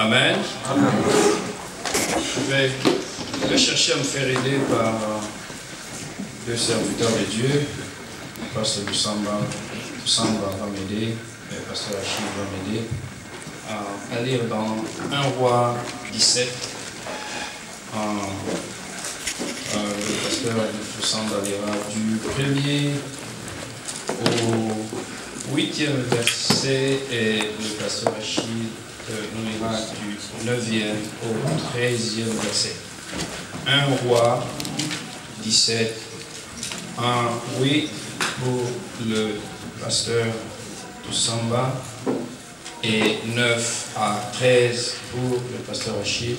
Amen. Amen. Je vais chercher à me faire aider par deux serviteurs de Dieu. Le pasteur Samba va m'aider, et le pasteur Achille va m'aider à lire dans 1 Roi 17. Le pasteur Samba lira du 1er au 8e verset et le pasteur Achille nous lira du 9e au 13e verset. 1 Roi 17. Oui pour le pasteur Toussamba et 9 à 13 pour le pasteur Achille.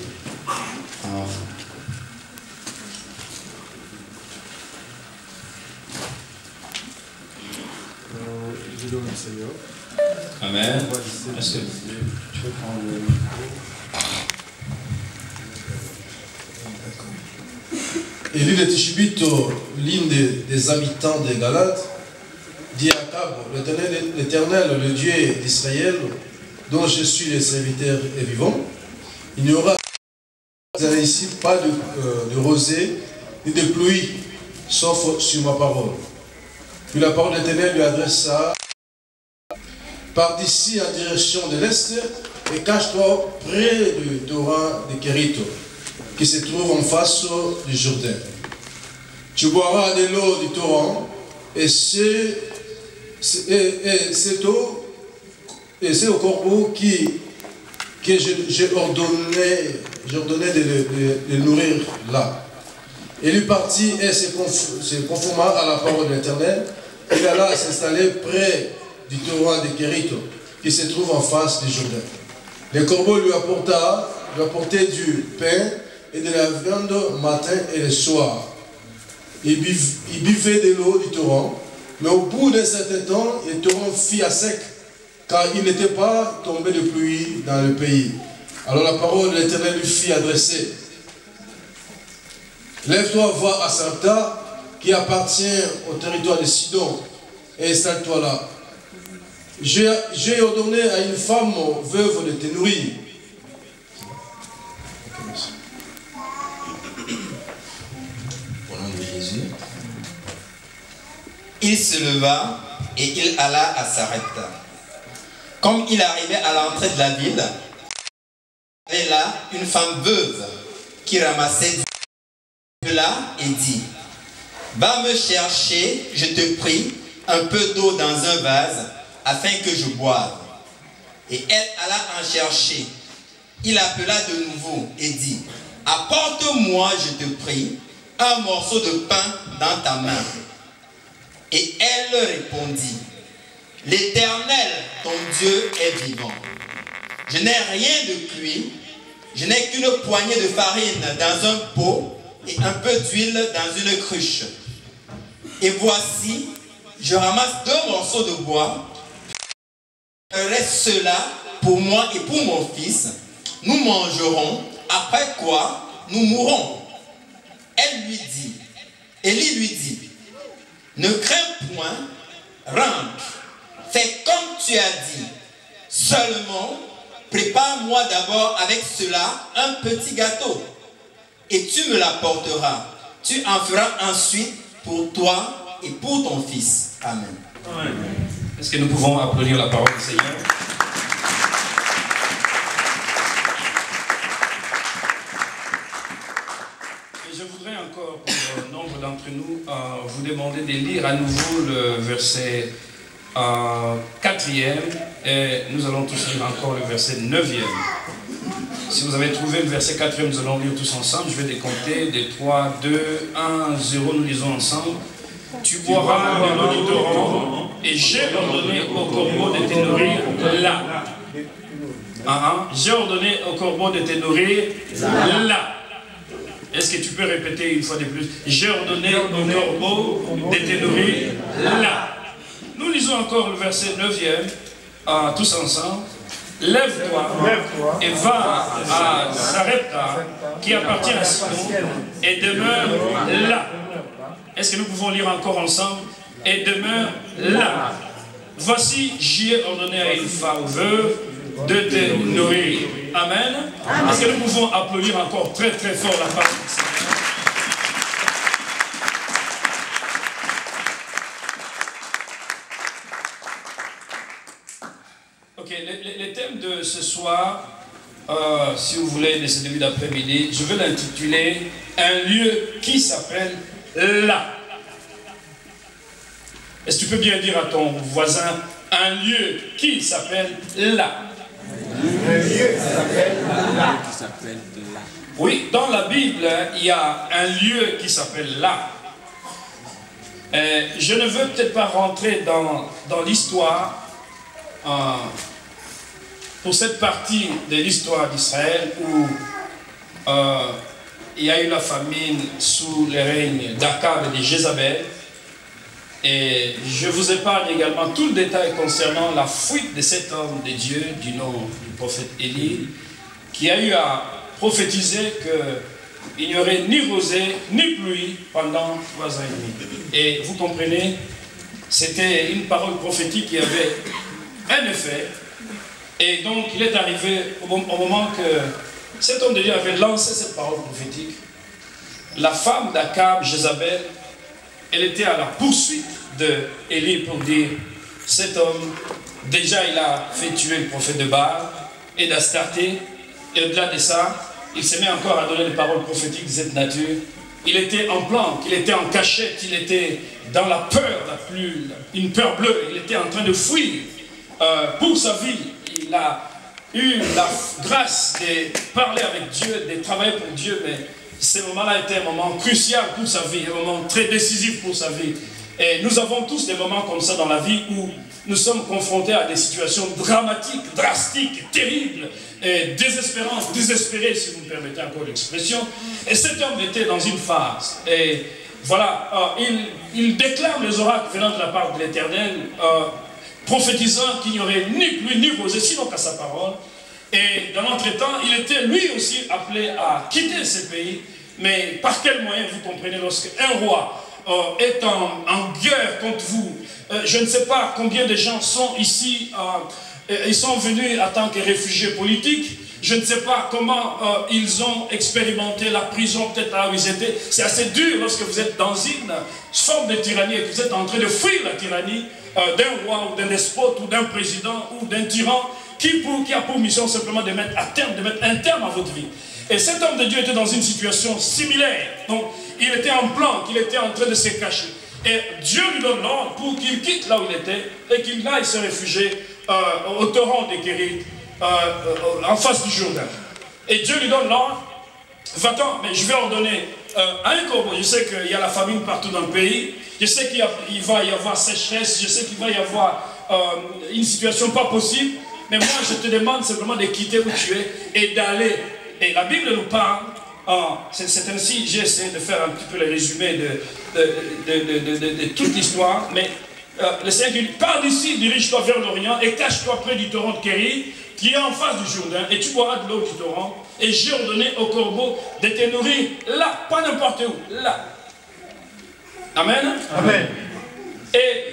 Amen. Est-ce que tu veux prendre le micro? Élie de Tishbite, l'une des habitants de Galate, dit à Akab, l'Éternel, le Dieu d'Israël, dont je suis le serviteur et vivant, il n'y aura ici pas de rosée ni de pluie, sauf sur ma parole. Puis la parole de l'Éternel lui adressa: pars d'ici en direction de l'Est et cache-toi près du torrent de Kérito, qui se trouve en face du Jourdain. Tu boiras de l'eau du torrent, et c'est au corbeau que j'ai ordonné de nourrir là. Et lui partit et se conforma à la parole de l'Éternel. Il alla s'installer près du torrent de Kérito, qui se trouve en face du Jourdain. Le corbeau lui apportait du pain et de la viande matin et le soir. Il buvait de l'eau du torrent, mais au bout d'un certain temps, le torrent fit à sec, car il n'était pas tombé de pluie dans le pays. Alors la parole de l'Éternel lui fit adresser: lève-toi, va à Sarepta, qui appartient au territoire de Sidon, et installe-toi là. J'ai ordonné à une femme veuve de te nourrir. Au nom de Jésus. Il se leva et il alla à Sarepta. Comme il arrivait à l'entrée de la ville, il y avait là une femme veuve qui ramassait du là et dit: va me chercher, je te prie, un peu d'eau dans un vase, afin que je boive. Et elle alla en chercher. Il appela de nouveau et dit: apporte-moi, je te prie, un morceau de pain dans ta main. Et elle répondit: l'Éternel, ton Dieu, est vivant. Je n'ai rien de cuit, je n'ai qu'une poignée de farine dans un pot et un peu d'huile dans une cruche. Et voici, je ramasse 2 morceaux de bois. Il reste cela pour moi et pour mon fils. Nous mangerons, après quoi nous mourrons. Elle lui dit, Élie lui dit: ne crains point, rentre, fais comme tu as dit. Seulement, prépare-moi d'abord avec cela un petit gâteau, et tu me l'apporteras. Tu en feras ensuite pour toi et pour ton fils. Amen. Amen. Est-ce que nous pouvons applaudir la parole du Seigneur? Et je voudrais encore, pour nombre d'entre nous, vous demander de lire à nouveau le verset 4e, et nous allons tous lire encore le verset 9e. Si vous avez trouvé le verset 4e, nous allons lire tous ensemble. Je vais décompter des 3, 2, 1, 0. Nous lisons ensemble. Tu boiras de l'eau du torrent, et j'ai ordonné au corbeau de te nourrir là. J'ai ordonné au corbeau de te nourrir là. Est-ce que tu peux répéter une fois de plus? J'ai ordonné au corbeau de te nourrir là. Nous lisons encore le verset 9e, tous ensemble. Lève-toi et va à Sarepta, qui appartient à Sidon, et demeure là. Est-ce que nous pouvons lire encore ensemble? Et demeure là. Voici, j'y ai ordonné à une femme veuve de te nourrir. Amen. Est-ce que nous pouvons applaudir encore très très fort la parole du Seigneur? Ok, le thème de ce soir, si vous voulez, de ce début d'après-midi, je vais l'intituler « Un lieu qui s'appelle là ». Est-ce que tu peux bien dire à ton voisin « Un lieu qui s'appelle là ». Un lieu qui s'appelle là. Oui, dans la Bible, il y a un lieu qui s'appelle là. Je ne veux peut-être pas rentrer dans l'histoire, pour cette partie de l'histoire d'Israël où il y a eu la famine sous le règne d'Akab et de Jézabel. Et je vous épargne également tout le détail concernant la fuite de cet homme de Dieu du nom du prophète Élie, qui a eu à prophétiser qu'il n'y aurait ni rosée ni pluie pendant 3 ans et demi. Et vous comprenez, c'était une parole prophétique qui avait un effet. Et donc il est arrivé au moment que cet homme de Dieu avait lancé cette parole prophétique. La femme d'Akab, Jézabel, elle était à la poursuite d'Élie pour dire, cet homme, déjà il a fait tuer le prophète de Baal et d'Astarté, et au-delà de ça, il se met encore à donner des paroles prophétiques de cette nature. Il était en planque, il était en cachette, il était dans la peur, une peur bleue, il était en train de fuir pour sa vie. Il a eu la grâce de parler avec Dieu, de travailler pour Dieu, mais ce moment-là était un moment crucial pour sa vie, un moment très décisif pour sa vie. Et nous avons tous des moments comme ça dans la vie où nous sommes confrontés à des situations dramatiques, drastiques, terribles, et désespérantes, désespérées, si vous me permettez encore l'expression. Et cet homme était dans une phase. Et voilà, il déclare les oracles venant de la part de l'Éternel, prophétisant qu'il n'y aurait ni pluie ni rosée, sinon qu'à sa parole. Et dans l'entretemps, il était lui aussi appelé à quitter ce pays. Mais par quel moyen, vous comprenez, lorsque un roi est en guerre contre vous, je ne sais pas combien de gens sont ici, ils sont venus en tant que réfugiés politiques, je ne sais pas comment ils ont expérimenté la prison, peut-être là où ils étaient. C'est assez dur lorsque vous êtes dans une forme de tyrannie et que vous êtes en train de fuir la tyrannie d'un roi ou d'un despote ou d'un président ou d'un tyran qui a pour mission simplement de mettre un terme à votre vie. Et cet homme de Dieu était dans une situation similaire. Donc, il était en planque, il était en train de se cacher. Et Dieu lui donne l'ordre pour qu'il quitte là où il était et qu'il aille se réfugier au torrent des Kérit, en face du Jourdain. Et Dieu lui donne l'ordre, va-t'en, mais je vais ordonner à un corbeau. Je sais qu'il y a la famine partout dans le pays, je sais qu'il va y avoir sécheresse, je sais qu'il va y avoir une situation pas possible, mais moi je te demande simplement de quitter où tu es et d'aller. Et la Bible nous parle, c'est ainsi, j'ai essayé de faire un petit peu le résumé de toute l'histoire, mais le Seigneur dit, pars d'ici, dirige-toi vers l'Orient et cache-toi près du torrent de Kérit, qui est en face du Jourdain, et tu boiras de l'eau du torrent, et j'ai ordonné au corbeau de te nourrir là, pas n'importe où, là. Amen. Amen. Et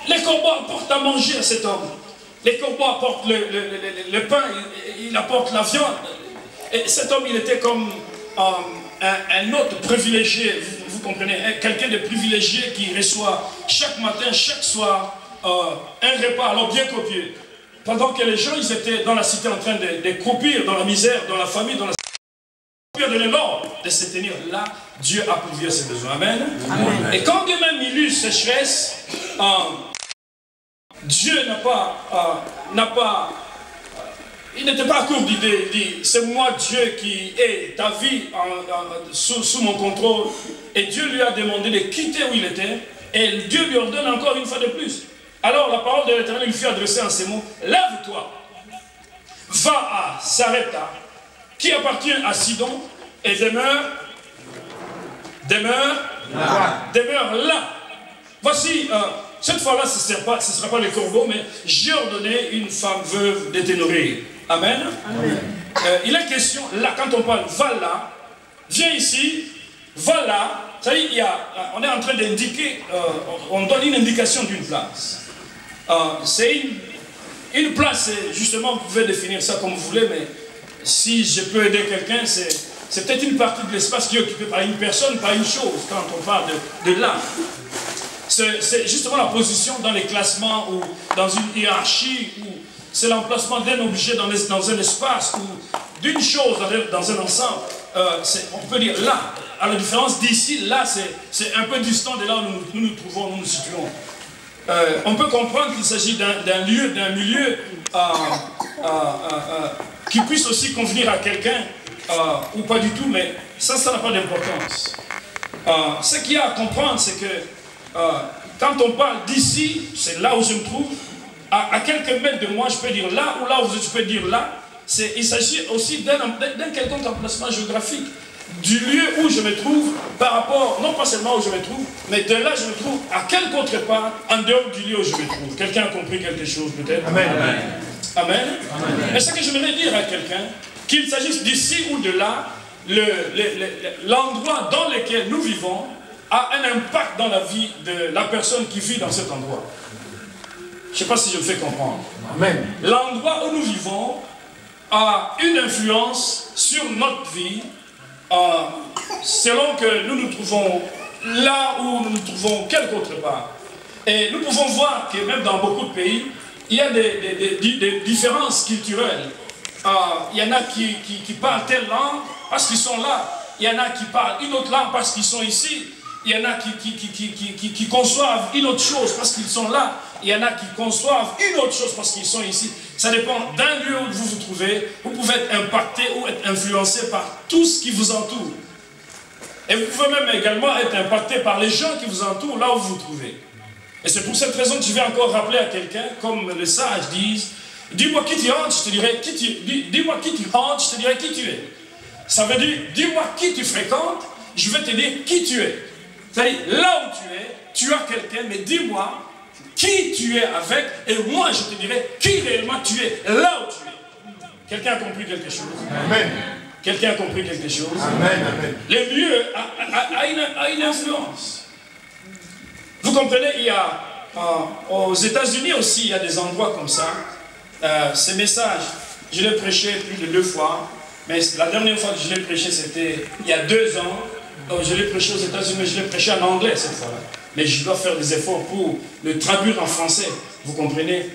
les corbeaux apportent à manger à cet homme. Les corbeaux apportent le pain, il apporte la viande. Et cet homme, il était comme un autre privilégié, vous comprenez, quelqu'un de privilégié qui reçoit chaque matin, chaque soir, un repas, alors bien copieux. Pendant que les gens, ils étaient dans la cité en train de croupir, dans la misère, dans la famille, dans la Dieu a donné l'ordre de se tenir là, Dieu a pourvu à ses besoins. Amen. Amen. Et quand bien même il eut sécheresse, Dieu il n'était pas à court d'idées. Il dit, c'est moi Dieu qui ai ta vie sous mon contrôle. Et Dieu lui a demandé de quitter où il était. Et Dieu lui ordonne encore une fois de plus. Alors la parole de l'Éternel lui fut adressée en ces mots. Lève-toi, va à Sarepta, qui appartient à Sidon, et demeure là. Voici, cette fois-là, ce ne sera pas les corbeaux, mais j'ai ordonné une femme veuve de te nourrir. Amen. Amen. Il est question, là, quand on parle, va là, viens ici, va là. Ça y est, on est en train d'indiquer, on donne une indication d'une place. c'est une place, justement, vous pouvez définir ça comme vous voulez, mais si je peux aider quelqu'un, c'est peut-être une partie de l'espace qui est occupée par une personne, par une chose, quand on parle de l'âme. C'est justement la position dans les classements ou dans une hiérarchie, ou c'est l'emplacement d'un objet dans un espace ou d'une chose dans un ensemble. On peut dire là, à la différence d'ici, là c'est un peu distant de là où nous nous trouvons, nous nous situons. On peut comprendre qu'il s'agit d'un lieu, d'un milieu qui puisse aussi convenir à quelqu'un ou pas du tout, mais ça n'a pas d'importance. Ce qu'il y a à comprendre, c'est que quand on parle d'ici, c'est là où je me trouve, à quelques mètres de moi, je peux dire là, ou là où je peux dire là, il s'agit aussi d'un quelconque emplacement géographique, du lieu où je me trouve par rapport, non pas seulement où je me trouve, mais de là je me trouve à quelque autre part en dehors du lieu où je me trouve. Quelqu'un a compris quelque chose peut-être? Amen. Amen. Amen. Et ce que j'aimerais dire à quelqu'un, qu'il s'agisse d'ici ou de là, l'endroit dans lequel nous vivons a un impact dans la vie de la personne qui vit dans cet endroit. Je ne sais pas si je me fais comprendre. Amen. L'endroit où nous vivons a une influence sur notre vie selon que nous nous trouvons là où nous nous trouvons quelque autre part. Et nous pouvons voir que même dans beaucoup de pays, il y a des différences culturelles. Il y en a qui parlent telle langue parce qu'ils sont là. Il y en a qui parlent une autre langue parce qu'ils sont ici. Il y en a qui conçoivent une autre chose parce qu'ils sont là. Il y en a qui conçoivent une autre chose parce qu'ils sont ici. Ça dépend d'un lieu où vous vous trouvez. Vous pouvez être impacté ou être influencé par tout ce qui vous entoure. Et vous pouvez même également être impacté par les gens qui vous entourent là où vous vous trouvez. Et c'est pour cette raison que je vais encore rappeler à quelqu'un, comme les sages disent, dis-moi qui tu hantes, je te dirai qui tu es. Dis-moi qui tu hantes, je te dirai qui tu es. Ça veut dire, dis-moi qui tu fréquentes, je vais te dire qui tu es. C'est-à-dire, là où tu as quelqu'un, mais dis-moi qui tu es avec, et moi je te dirai qui réellement tu es, là où tu es. Quelqu'un a compris quelque chose? Amen. Quelqu'un a compris quelque chose? Amen. Amen. Le lieu a une influence. Vous comprenez, il y a aux États-Unis aussi, il y a des endroits comme ça. Ces messages, je l'ai prêché plus de 2 fois, mais la dernière fois que je l'ai prêché, c'était il y a 2 ans. Donc je l'ai prêché aux États-Unis, mais je l'ai prêché en anglais cette fois-là. Mais je dois faire des efforts pour le traduire en français. Vous comprenez?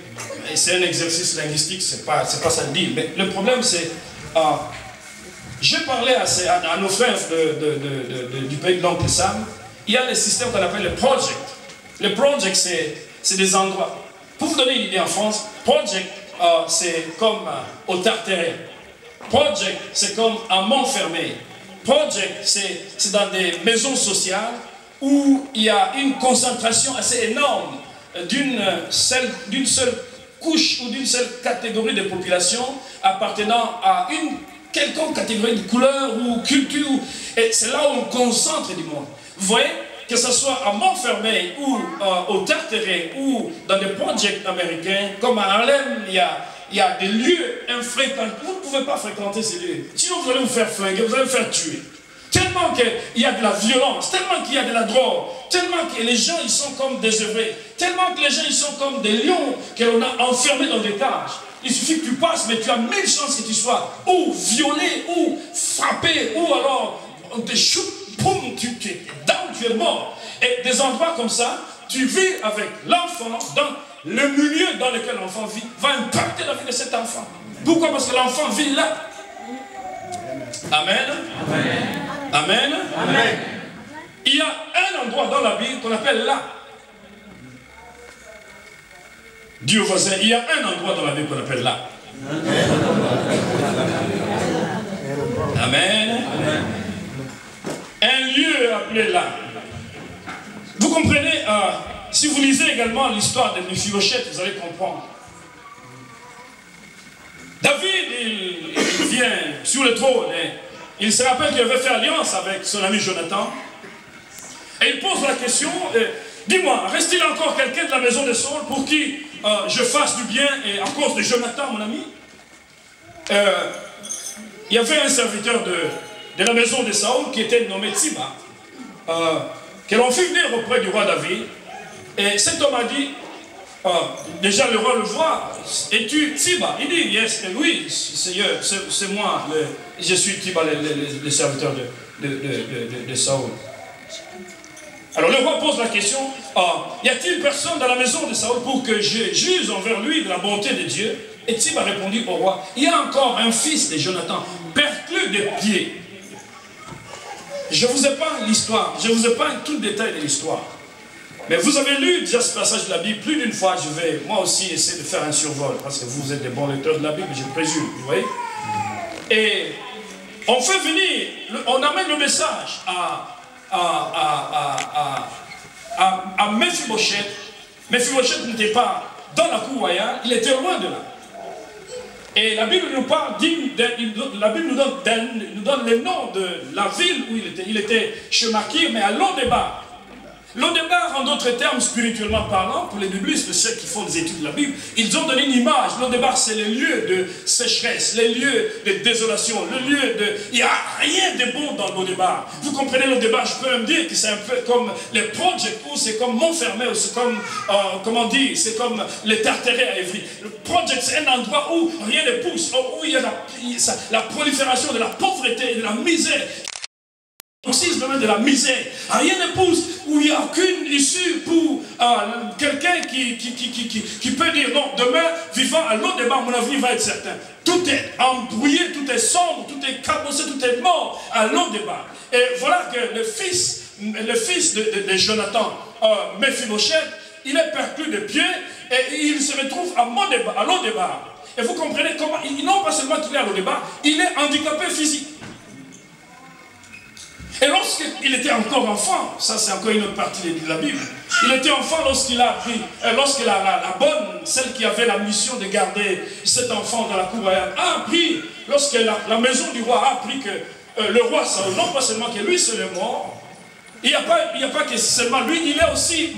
C'est un exercice linguistique, c'est pas ça le dire. Mais le problème, c'est... j'ai parlé à nos frères du pays de l'oncle Sam. Il y a le système qu'on appelle le project. Le project, c'est des endroits. Pour vous donner une idée en France, project, c'est comme au Tartaret. Project, c'est comme à Montfermeil. Project, c'est dans des maisons sociales où il y a une concentration assez énorme d'une seule couche ou d'une seule catégorie de population appartenant à une quelconque catégorie de couleur ou culture. Et c'est là où on concentre du monde. Vous voyez, que ce soit à Montfermeil ou au Tartaret ou dans des projets américains, comme à Harlem, il y a des lieux infréquentables. Vous ne pouvez pas fréquenter ces lieux. Sinon, vous allez vous faire flinguer, vous allez vous faire tuer. Tellement qu'il y a de la violence, tellement qu'il y a de la drogue, tellement que les gens ils sont comme désœuvrés, tellement que les gens ils sont comme des lions que l'on a enfermés dans des cages. Il suffit que tu passes, mais tu as 1000 chances que tu sois ou violé, ou frappé, ou alors on te shoot, boum, tu es down, tu es mort. Et des endroits comme ça, tu vis avec l'enfant dans le milieu dans lequel l'enfant vit, va impacter la vie de cet enfant. Pourquoi? Parce que l'enfant vit là. Amen. Amen. Amen. Amen. Il y a un endroit dans la Bible qu'on appelle là. Dis au voisin, il y a un endroit dans la Bible qu'on appelle là. Amen. Amen. Un lieu appelé là. Vous comprenez, si vous lisez également l'histoire de Méphibosheth, vous allez comprendre. David, il vient sur le trône et il se rappelle qu'il avait fait alliance avec son ami Jonathan. Et il pose la question, dis-moi, reste-t-il encore quelqu'un de la maison de Saul pour qui je fasse du bien et à cause de Jonathan, mon ami? Il y avait un serviteur de la maison de Saul qui était nommé Tsiba, que l'on fit venir auprès du roi David. Et cet homme a dit, déjà le roi le voit. Es-tu Tiba? Il dit, yes, oui, Seigneur, c'est moi, je suis Tiba, le serviteur de Saül. Alors le roi pose la question, y a-t-il personne dans la maison de Saül pour que je juge envers lui de la bonté de Dieu? Et Tiba répondit au roi, il y a encore un fils de Jonathan, perclus de pieds. Je vous épargne l'histoire, je vous épargne tout le détail de l'histoire. Mais vous avez lu déjà ce passage de la Bible plus d'une fois. Je vais moi aussi essayer de faire un survol, parce que vous êtes des bons lecteurs de la Bible, je présume, vous voyez. Et on fait venir, on amène le message à Mephibosheth. Mephibosheth n'était pas dans la cour royale, il était loin de là. Et la Bible nous parle, la Bible nous donne le nom de la ville où il était. Il était chez Makir, mais à Lodébar. Lodébar, en d'autres termes, spirituellement parlant, pour les biblistes, ceux qui font des études de la Bible, ils ont donné une image. Lodébar, c'est le lieu de sécheresse, les lieux de désolation, le lieu de... Il n'y a rien de bon dans Lodébar. Vous comprenez Lodébar, je peux me dire que c'est un peu comme les Project, ou c'est comme Montfermé, ou c'est comme, comment dire, c'est comme les Tartaret à Évry. Le Project, c'est un endroit où rien ne pousse, où il y a la prolifération de la pauvreté et de la misère. Aussi, le domaine de la misère. Rien ne pousse, où il n'y a aucune issue pour quelqu'un qui peut dire non, demain, vivant à l'autre débat, mon avenir va être certain. Tout est embrouillé, tout est sombre, tout est cabossé, tout est mort à l'autre débat. Et voilà que le fils de Jonathan, Mephibosheth, il est perclus de pieds et il se retrouve à l'autre débat. Et vous comprenez comment, non pas seulement qu'il est à l'autre débat, il est handicapé physique. Et lorsqu'il était encore enfant, ça c'est encore une autre partie de la Bible, il était enfant lorsqu'il a appris, lorsque la bonne, celle qui avait la mission de garder cet enfant dans la cour royale, a appris, lorsque la maison du roi a appris que le roi Saül, non pas seulement que lui seul est mort, il n'y a pas que seulement lui, il est aussi,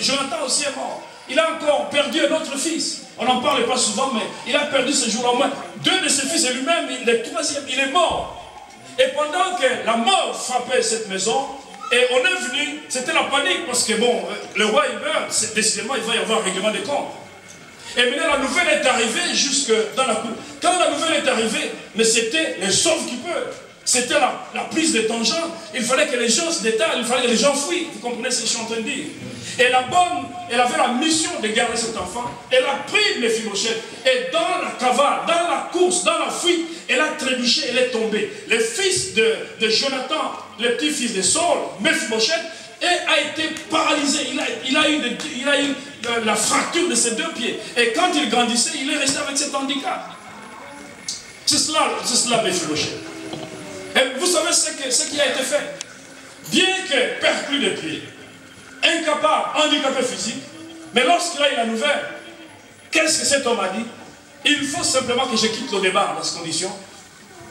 Jonathan aussi est mort. Il a encore perdu un autre fils. On n'en parle pas souvent, mais il a perdu ce jour-là au moins 2 de ses fils et lui-même, le troisième, il est mort. Et pendant que la mort frappait cette maison, et on est venu, c'était la panique, parce que bon, le roi il meurt, décidément il va y avoir un règlement des comptes. Et maintenant la nouvelle est arrivée jusque dans la cour. Quand la nouvelle est arrivée, mais c'était les sauves qui peuvent. C'était la prise de tangente. Il fallait que les gens se détalent, il fallait que les gens fuient. Vous comprenez ce que je suis en train de dire? Et la bonne, elle avait la mission de garder cet enfant. Elle a pris Mephibosheth. Et dans la cavale, dans la course, dans la fuite, elle a trébuché, elle est tombée. Le fils de Jonathan, le petit-fils de Saul, Mephibosheth, a été paralysé. Il a eu la fracture de ses 2 pieds. Et quand il grandissait, il est resté avec cet handicap. C'est cela Mephibosheth. Et vous savez ce qui a été fait. Bien que perclus de pieds, incapable, handicapé physique, mais lorsqu'il a eu la nouvelle, qu'est-ce que cet homme a dit? Il faut simplement que je quitte le débat dans ces conditions.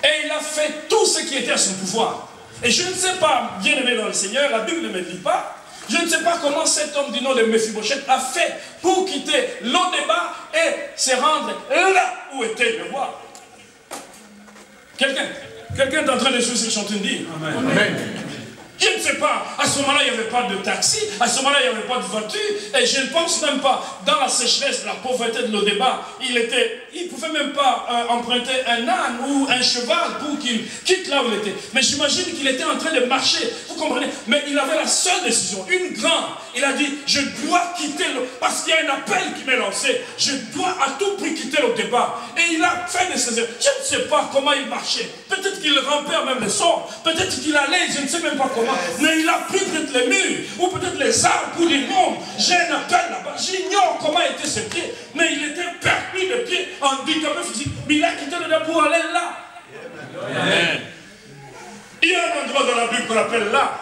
Et il a fait tout ce qui était à son pouvoir. Et je ne sais pas, bien aimé dans le Seigneur, la Bible ne me dit pas, je ne sais pas comment cet homme du nom de Mephibosheth a fait pour quitter le débat et se rendre là où était le roi. Quelqu'un est en train de suivre ce que je suis en train de dire. Amen. Amen. Je ne sais pas, à ce moment-là, il n'y avait pas de taxi, à ce moment-là, il n'y avait pas de voiture, et je ne pense même pas, dans la sécheresse, la pauvreté de l'Odéba, il ne pouvait même pas emprunter un âne ou un cheval pour qu'il quitte là où il était. Mais j'imagine qu'il était en train de marcher, vous comprenez? Mais il avait la seule décision, une grande. Il a dit, je dois quitter parce qu'il y a un appel qui m'est lancé, je dois à tout prix quitter l'Odéba. Et il a fait de ses... Je ne sais pas comment il marchait, peut-être qu'il rampait même les sorts, peut-être qu'il allait, je ne sais même pas comment. Mais il a pris peut-être les murs ou peut-être les arbres pour dire non, j'ai un appel là-bas. J'ignore comment étaient ses pieds, mais il était perclus de pieds, handicapé physique. Mais il a quitté le début pour aller là. Amen. Il y a un endroit dans la Bible qu'on appelle là.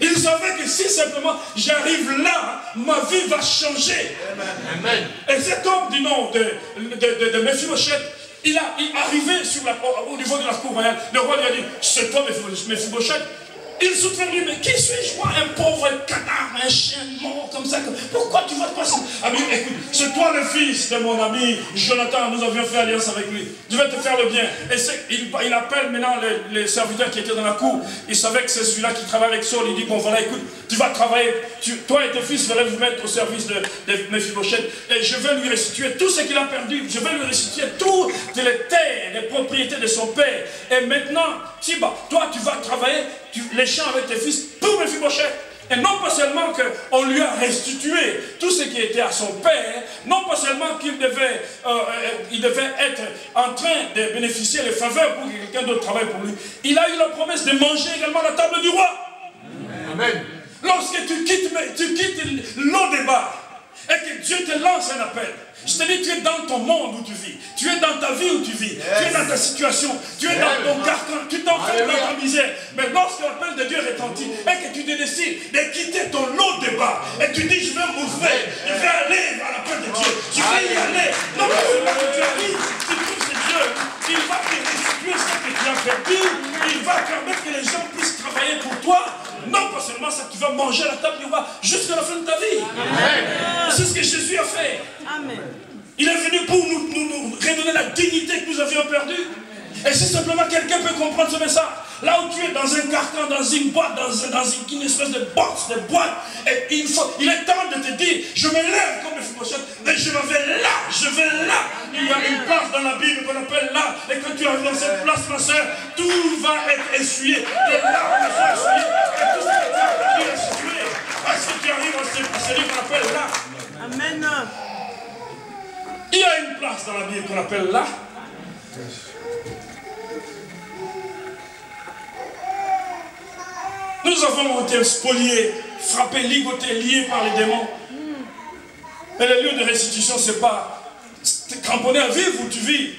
Il savait que si simplement j'arrive là, ma vie va changer. Amen. Et cet homme du nom de Mephibosheth, il est arrivé au niveau de la cour royale. Le roi lui a dit, c'est toi Mephibosheth. Il se trouve lui, mais qui suis-je moi, un pauvre canard, un chien mort comme ça? Pourquoi tu vas te passer? Ami, écoute, c'est toi le fils de mon ami Jonathan, nous avions fait alliance avec lui. Je vais te faire le bien. Et il appelle maintenant les serviteurs qui étaient dans la cour. Il savait que c'est celui-là qui travaille avec Saul. Il dit, bon voilà, écoute, tu vas travailler, toi et tes fils, vous allez vous mettre au service de Méphibosheth, et je vais lui restituer tout ce qu'il a perdu, je vais lui restituer toutes les terres, les propriétés de son père. Et maintenant, Siba, toi tu vas travailler les champs avec tes fils pour Méphibosheth. Et non pas seulement qu'on lui a restitué tout ce qui était à son père, non pas seulement qu'il devait, être en train de bénéficier des faveurs pour que quelqu'un d'autre travaille pour lui, il a eu la promesse de manger également à la table du roi. Amen. Lorsque tu quittes l'eau des bas et que Dieu te lance un appel, je te dis, tu es dans ton monde où tu vis, tu es dans ta vie où tu vis, tu es dans ta situation, tu es dans ton carcan, tu t'enfermes dans ta misère. Mais lorsque l'appel de Dieu retentit et que tu te décides de quitter ton lot de bas et tu dis, je vais m'ouvrir, je vais aller à l'appel de Dieu, je vais y aller. Non, mais seulement que tu arrives, tu trouves ce Dieu, il va te restituer ce que tu as perdu, il va permettre que les gens puissent travailler pour toi. Non pas seulement ça, tu vas manger à la table du roi jusqu'à la fin de ta vie. C'est ce que Jésus a fait. Amen. Il est venu pour nous redonner la dignité que nous avions perdue. Et si simplement quelqu'un peut comprendre ce message, là où tu es dans un carcan, dans une boîte, dans une espèce de box, de boîte, et il est temps de te dire, je me lève comme Méphibosheth, mais je vais là. Il y a une place dans la Bible qu'on appelle là, et quand tu arrives dans cette place, ma soeur, tout va être essuyé. Les larmes sont essuyées, et tout ce que tu as perdu est essuyé. Parce que tu arrives à celui qu'on appelle là. Amen. Il y a une place dans la Bible qu'on appelle là. Nous avons été spoliés, frappés, ligotés, liés par les démons. Et le lieu de restitution, c'est pas cramponné à vivre où tu vis.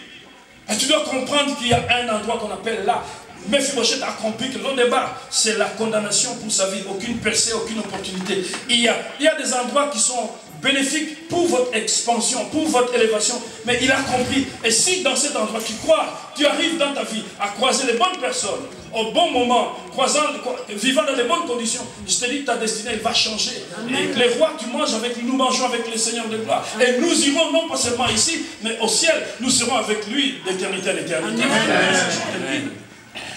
Et tu dois comprendre qu'il y a un endroit qu'on appelle là. Méphibosheth a compris que l'on débat, c'est la condamnation pour sa vie. Aucune percée, aucune opportunité. Il y a des endroits qui sont bénéfiques pour votre expansion, pour votre élévation. Mais il a compris. Et si dans cet endroit tu crois, tu arrives dans ta vie à croiser les bonnes personnes, au bon moment, vivant dans les bonnes conditions, je te dis que ta destinée, elle va changer. Et les rois, tu manges avec lui, nous mangeons avec le Seigneur de gloire. Et nous irons non pas seulement ici, mais au ciel, nous serons avec lui d'éternité à l'éternité.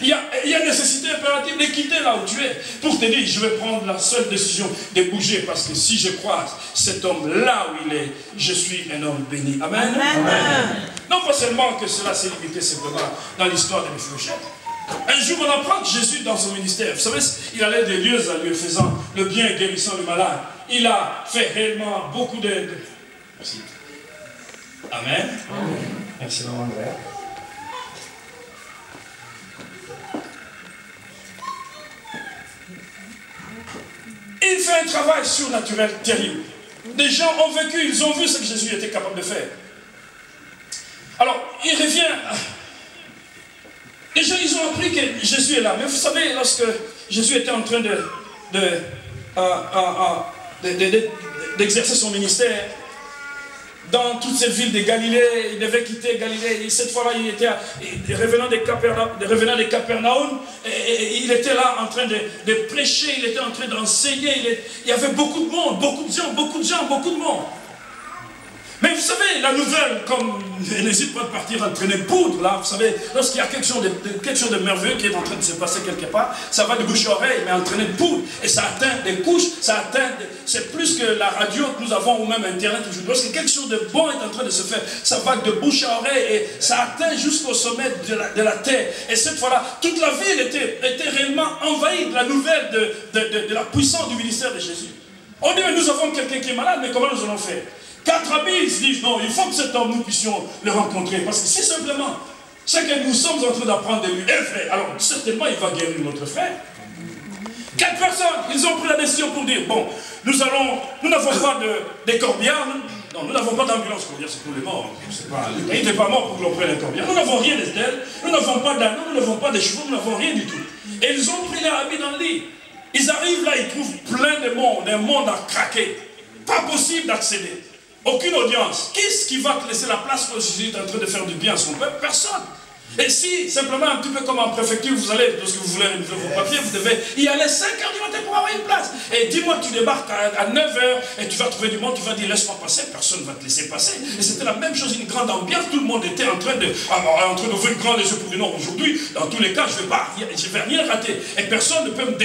Il y a nécessité impérative de quitter là où tu es pour te dire, je vais prendre la seule décision de bouger parce que si je croise cet homme là où il est, je suis un homme béni. Amen. Amen. Non pas seulement que cela s'est limité simplement dans l'histoire de Méphibosheth. Un jour on apprend que Jésus dans son ministère, vous savez, il allait de lieu à lieu faisant le bien et guérissant le malade. Il a fait réellement beaucoup de... Merci. Amen. Merci maman Andrea. Il fait un travail surnaturel terrible. Des gens ont vécu, ils ont vu ce que Jésus était capable de faire. Alors, il revient. Les gens, ils ont appris que Jésus est là. Mais vous savez, lorsque Jésus était en train d'exercer son ministère, dans toutes ces villes de Galilée, il devait quitter Galilée. Et cette fois-là, il revenant de Capernaum, et il était là en train de prêcher, il était en train d'enseigner. Il y avait beaucoup de monde, beaucoup de monde. Mais vous savez, la nouvelle, comme elle n'hésite pas de partir en traîner poudre, là, vous savez, lorsqu'il y a quelque chose de merveilleux qui est en train de se passer quelque part, ça va de bouche à oreille, mais en traîner de poudre, et ça atteint des couches, c'est plus que la radio que nous avons, ou même Internet aujourd'hui. Lorsque quelque chose de bon est en train de se faire, ça va de bouche à oreille, et ça atteint jusqu'au sommet de la terre. Et cette fois-là, toute la ville était réellement envahie de la nouvelle de la puissance du ministère de Jésus. On dit, mais nous avons quelqu'un qui est malade, mais comment nous allons faire? 4 amis, ils se disent, non, il faut que cet homme, nous puissions le rencontrer. Parce que si simplement, ce que nous sommes en train d'apprendre de lui est vrai, alors certainement, il va guérir notre frère. 4 personnes, ils ont pris la décision pour dire, bon, nous n'avons pas de corbières, non, nous n'avons pas d'ambulance, corbière, c'est pour les morts. Il n'était pas mort pour que l'on prenne un corbière. Nous n'avons rien d'estelle, nous n'avons pas d'anneau, nous n'avons pas de chevaux, nous n'avons rien du tout. Et ils ont pris leur habit dans le lit. Ils arrivent là, ils trouvent plein de monde, un monde à craquer. Pas possible d'accéder. Aucune audience. Qu'est-ce qui va te laisser la place quand Jésus est en train de faire du bien à son peuple? Personne. Et si, simplement un petit peu comme en préfecture, vous allez, lorsque vous voulez renouveler vos papiers, vous devez y aller 5 h du matin pour avoir une place. Et dis-moi, tu débarques à 9 h et tu vas trouver du monde, tu vas dire laisse-moi passer, personne ne va te laisser passer. Et c'était la même chose, une grande ambiance, tout le monde était en train d'ouvrir grand les yeux pour dire non, aujourd'hui, dans tous les cas, je ne vais rien rater. Et personne ne peut me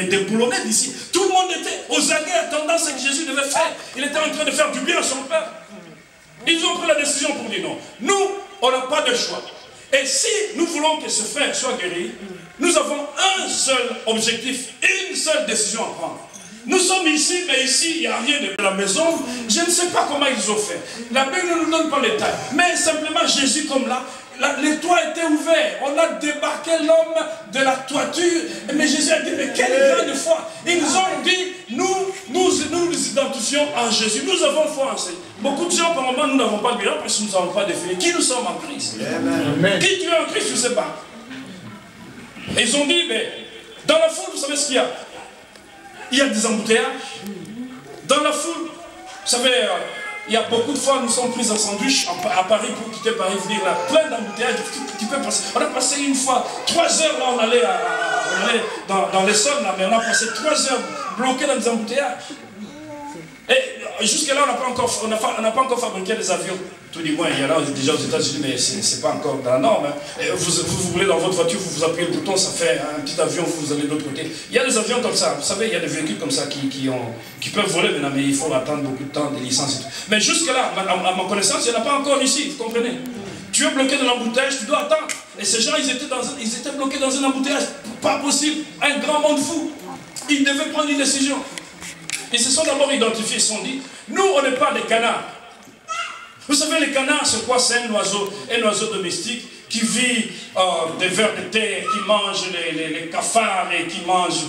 déboulonner d'ici. Tout le monde était aux aguets attendant ce que Jésus devait faire. Il était en train de faire du bien à son Père. Ils ont pris la décision pour dire non. Nous, on n'a pas de choix. Et si nous voulons que ce frère soit guéri, nous avons un seul objectif, une seule décision à prendre. Nous sommes ici, mais ici, il n'y a rien de la maison. Je ne sais pas comment ils ont fait. La Bible ne nous donne pas les détails. Mais simplement, Jésus, comme là, les toits étaient ouverts. On a débarqué l'homme de la toiture. Mais Jésus a dit, mais quelle grande foi. Ils ont dit, nous identifions en Jésus. Nous avons foi en Jésus. Beaucoup de gens, par moment, nous n'avons pas de bilan parce que nous n'avons pas défini qui nous sommes en Christ. Amen. Qui tu es en Christ, je ne sais pas. Et ils ont dit, mais dans la foule, vous savez ce qu'il y a? Il y a des embouteillages. Dans la foule, vous savez, il y a beaucoup de fois, nous sommes pris en sandwich à Paris pour quitter Paris, venir là, plein d'embouteillages. Tu peux passer. On a passé une fois 3 heures là, on allait dans les sols là, mais on a passé 3 heures bloqués dans des embouteillages. Et jusqu'à là, on n'a pas encore fabriqué des avions. Tout du moins, il y en a déjà aux États-Unis, mais ce n'est pas encore dans la norme. Hein. Vous voulez dans votre voiture, vous appuyez le bouton, ça fait un petit avion, vous allez de l'autre côté. Il y a des avions comme ça, vous savez, il y a des véhicules comme ça qui peuvent voler maintenant, mais il faut attendre beaucoup de temps, des licences et tout. Mais jusque-là, à ma connaissance, il n'y en a pas encore ici, vous comprenez? Tu es bloqué dans l'embouteillage, tu dois attendre. Et ces gens, ils étaient bloqués dans un embouteillage, pas possible, un grand monde fou. Ils devaient prendre une décision. Ils se sont d'abord identifiés, ils se sont dit, nous, on n'est pas des canards. Vous savez, les canards, c'est quoi? C'est un oiseau domestique qui vit des vers de terre, qui mange les cafards et qui mange...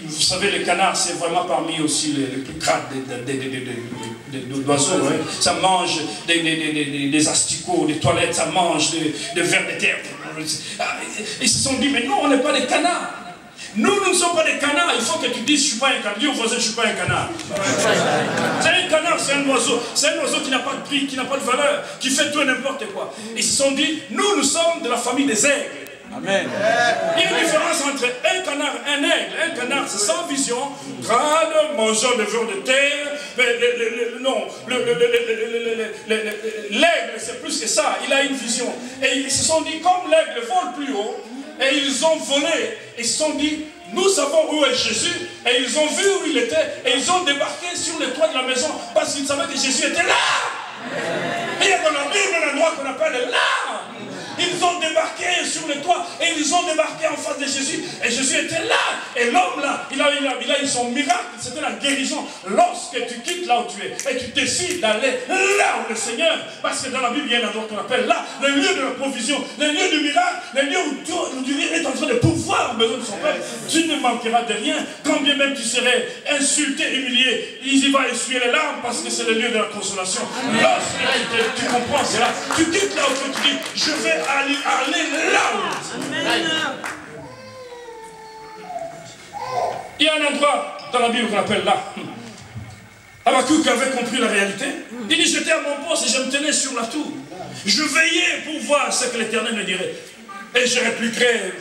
vous savez, les canards, c'est vraiment parmi aussi les plus crades d'oiseaux. Hein. Ça mange des asticots, des toilettes, ça mange des vers de terre. Ils se sont dit, mais nous, on n'est pas des canards. Nous ne sommes pas des canards. Il faut que tu dises, je ne suis pas un canard. Dis au voisin, je ne suis pas un canard. C'est un canard, c'est un oiseau. C'est un oiseau qui n'a pas de prix, qui n'a pas de valeur, qui fait tout et n'importe quoi. Ils se sont dit, nous sommes de la famille des aigles. Amen. Il y a une différence entre un canard et un aigle. Un canard, c'est sans vision, crâne, mangeant des vers de terre. L'aigle, c'est plus que ça. Il a une vision. Et ils se sont dit, comme l'aigle vole plus haut, et ils ont volé, ils se sont dit, nous savons où est Jésus, et ils ont vu où il était, et ils ont débarqué sur le toit de la maison, parce qu'ils savaient que Jésus était là. Et il y a dans la Bible un endroit qu'on appelle là. Ils ont débarqué sur le toit, et ils ont débarqué en face de Jésus, et Jésus était là, et l'homme là, il a eu son miracle, c'était la guérison. Lorsque tu quittes là où tu es, et tu décides d'aller là où le Seigneur, parce que dans la Bible il y a un endroit qu'on appelle là, le lieu de la provision, le lieu du miracle, le lieu où Dieu est en train de pouvoir aux besoins de son peuple, tu ne manqueras de rien, quand bien même tu serais insulté, humilié, il y va essuyer les larmes, parce que c'est le lieu de la consolation. Lorsque tu comprends cela, tu quittes là où tu dis, je vais aller là où. Il y a un endroit dans la Bible qu'on appelle là. Habakkuk avait compris la réalité. Il dit, j'étais à mon poste et je me tenais sur la tour. Je veillais pour voir ce que l'Éternel me dirait. Et je répliquerai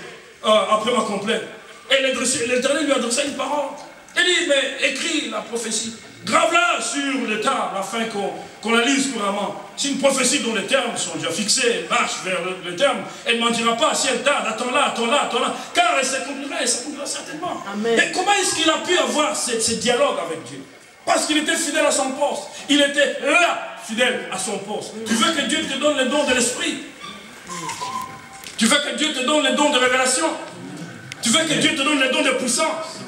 après ma complainte. Et l'Éternel lui adressa une parole. Il dit, mais écris la prophétie. Grave-la sur les tables afin qu'on la lise couramment. C'est une prophétie dont les termes sont déjà fixés, elle marche vers le terme. Elle ne mentira pas si elle tarde. Attends-la, car elle s'accomplira certainement. Amen. Et comment est-ce qu'il a pu avoir ce dialogue avec Dieu? Parce qu'il était fidèle à son poste. Il était là, fidèle à son poste. Tu veux que Dieu te donne les dons de l'esprit? Tu veux que Dieu te donne les dons de révélation? Tu veux que Dieu te donne les dons de puissance?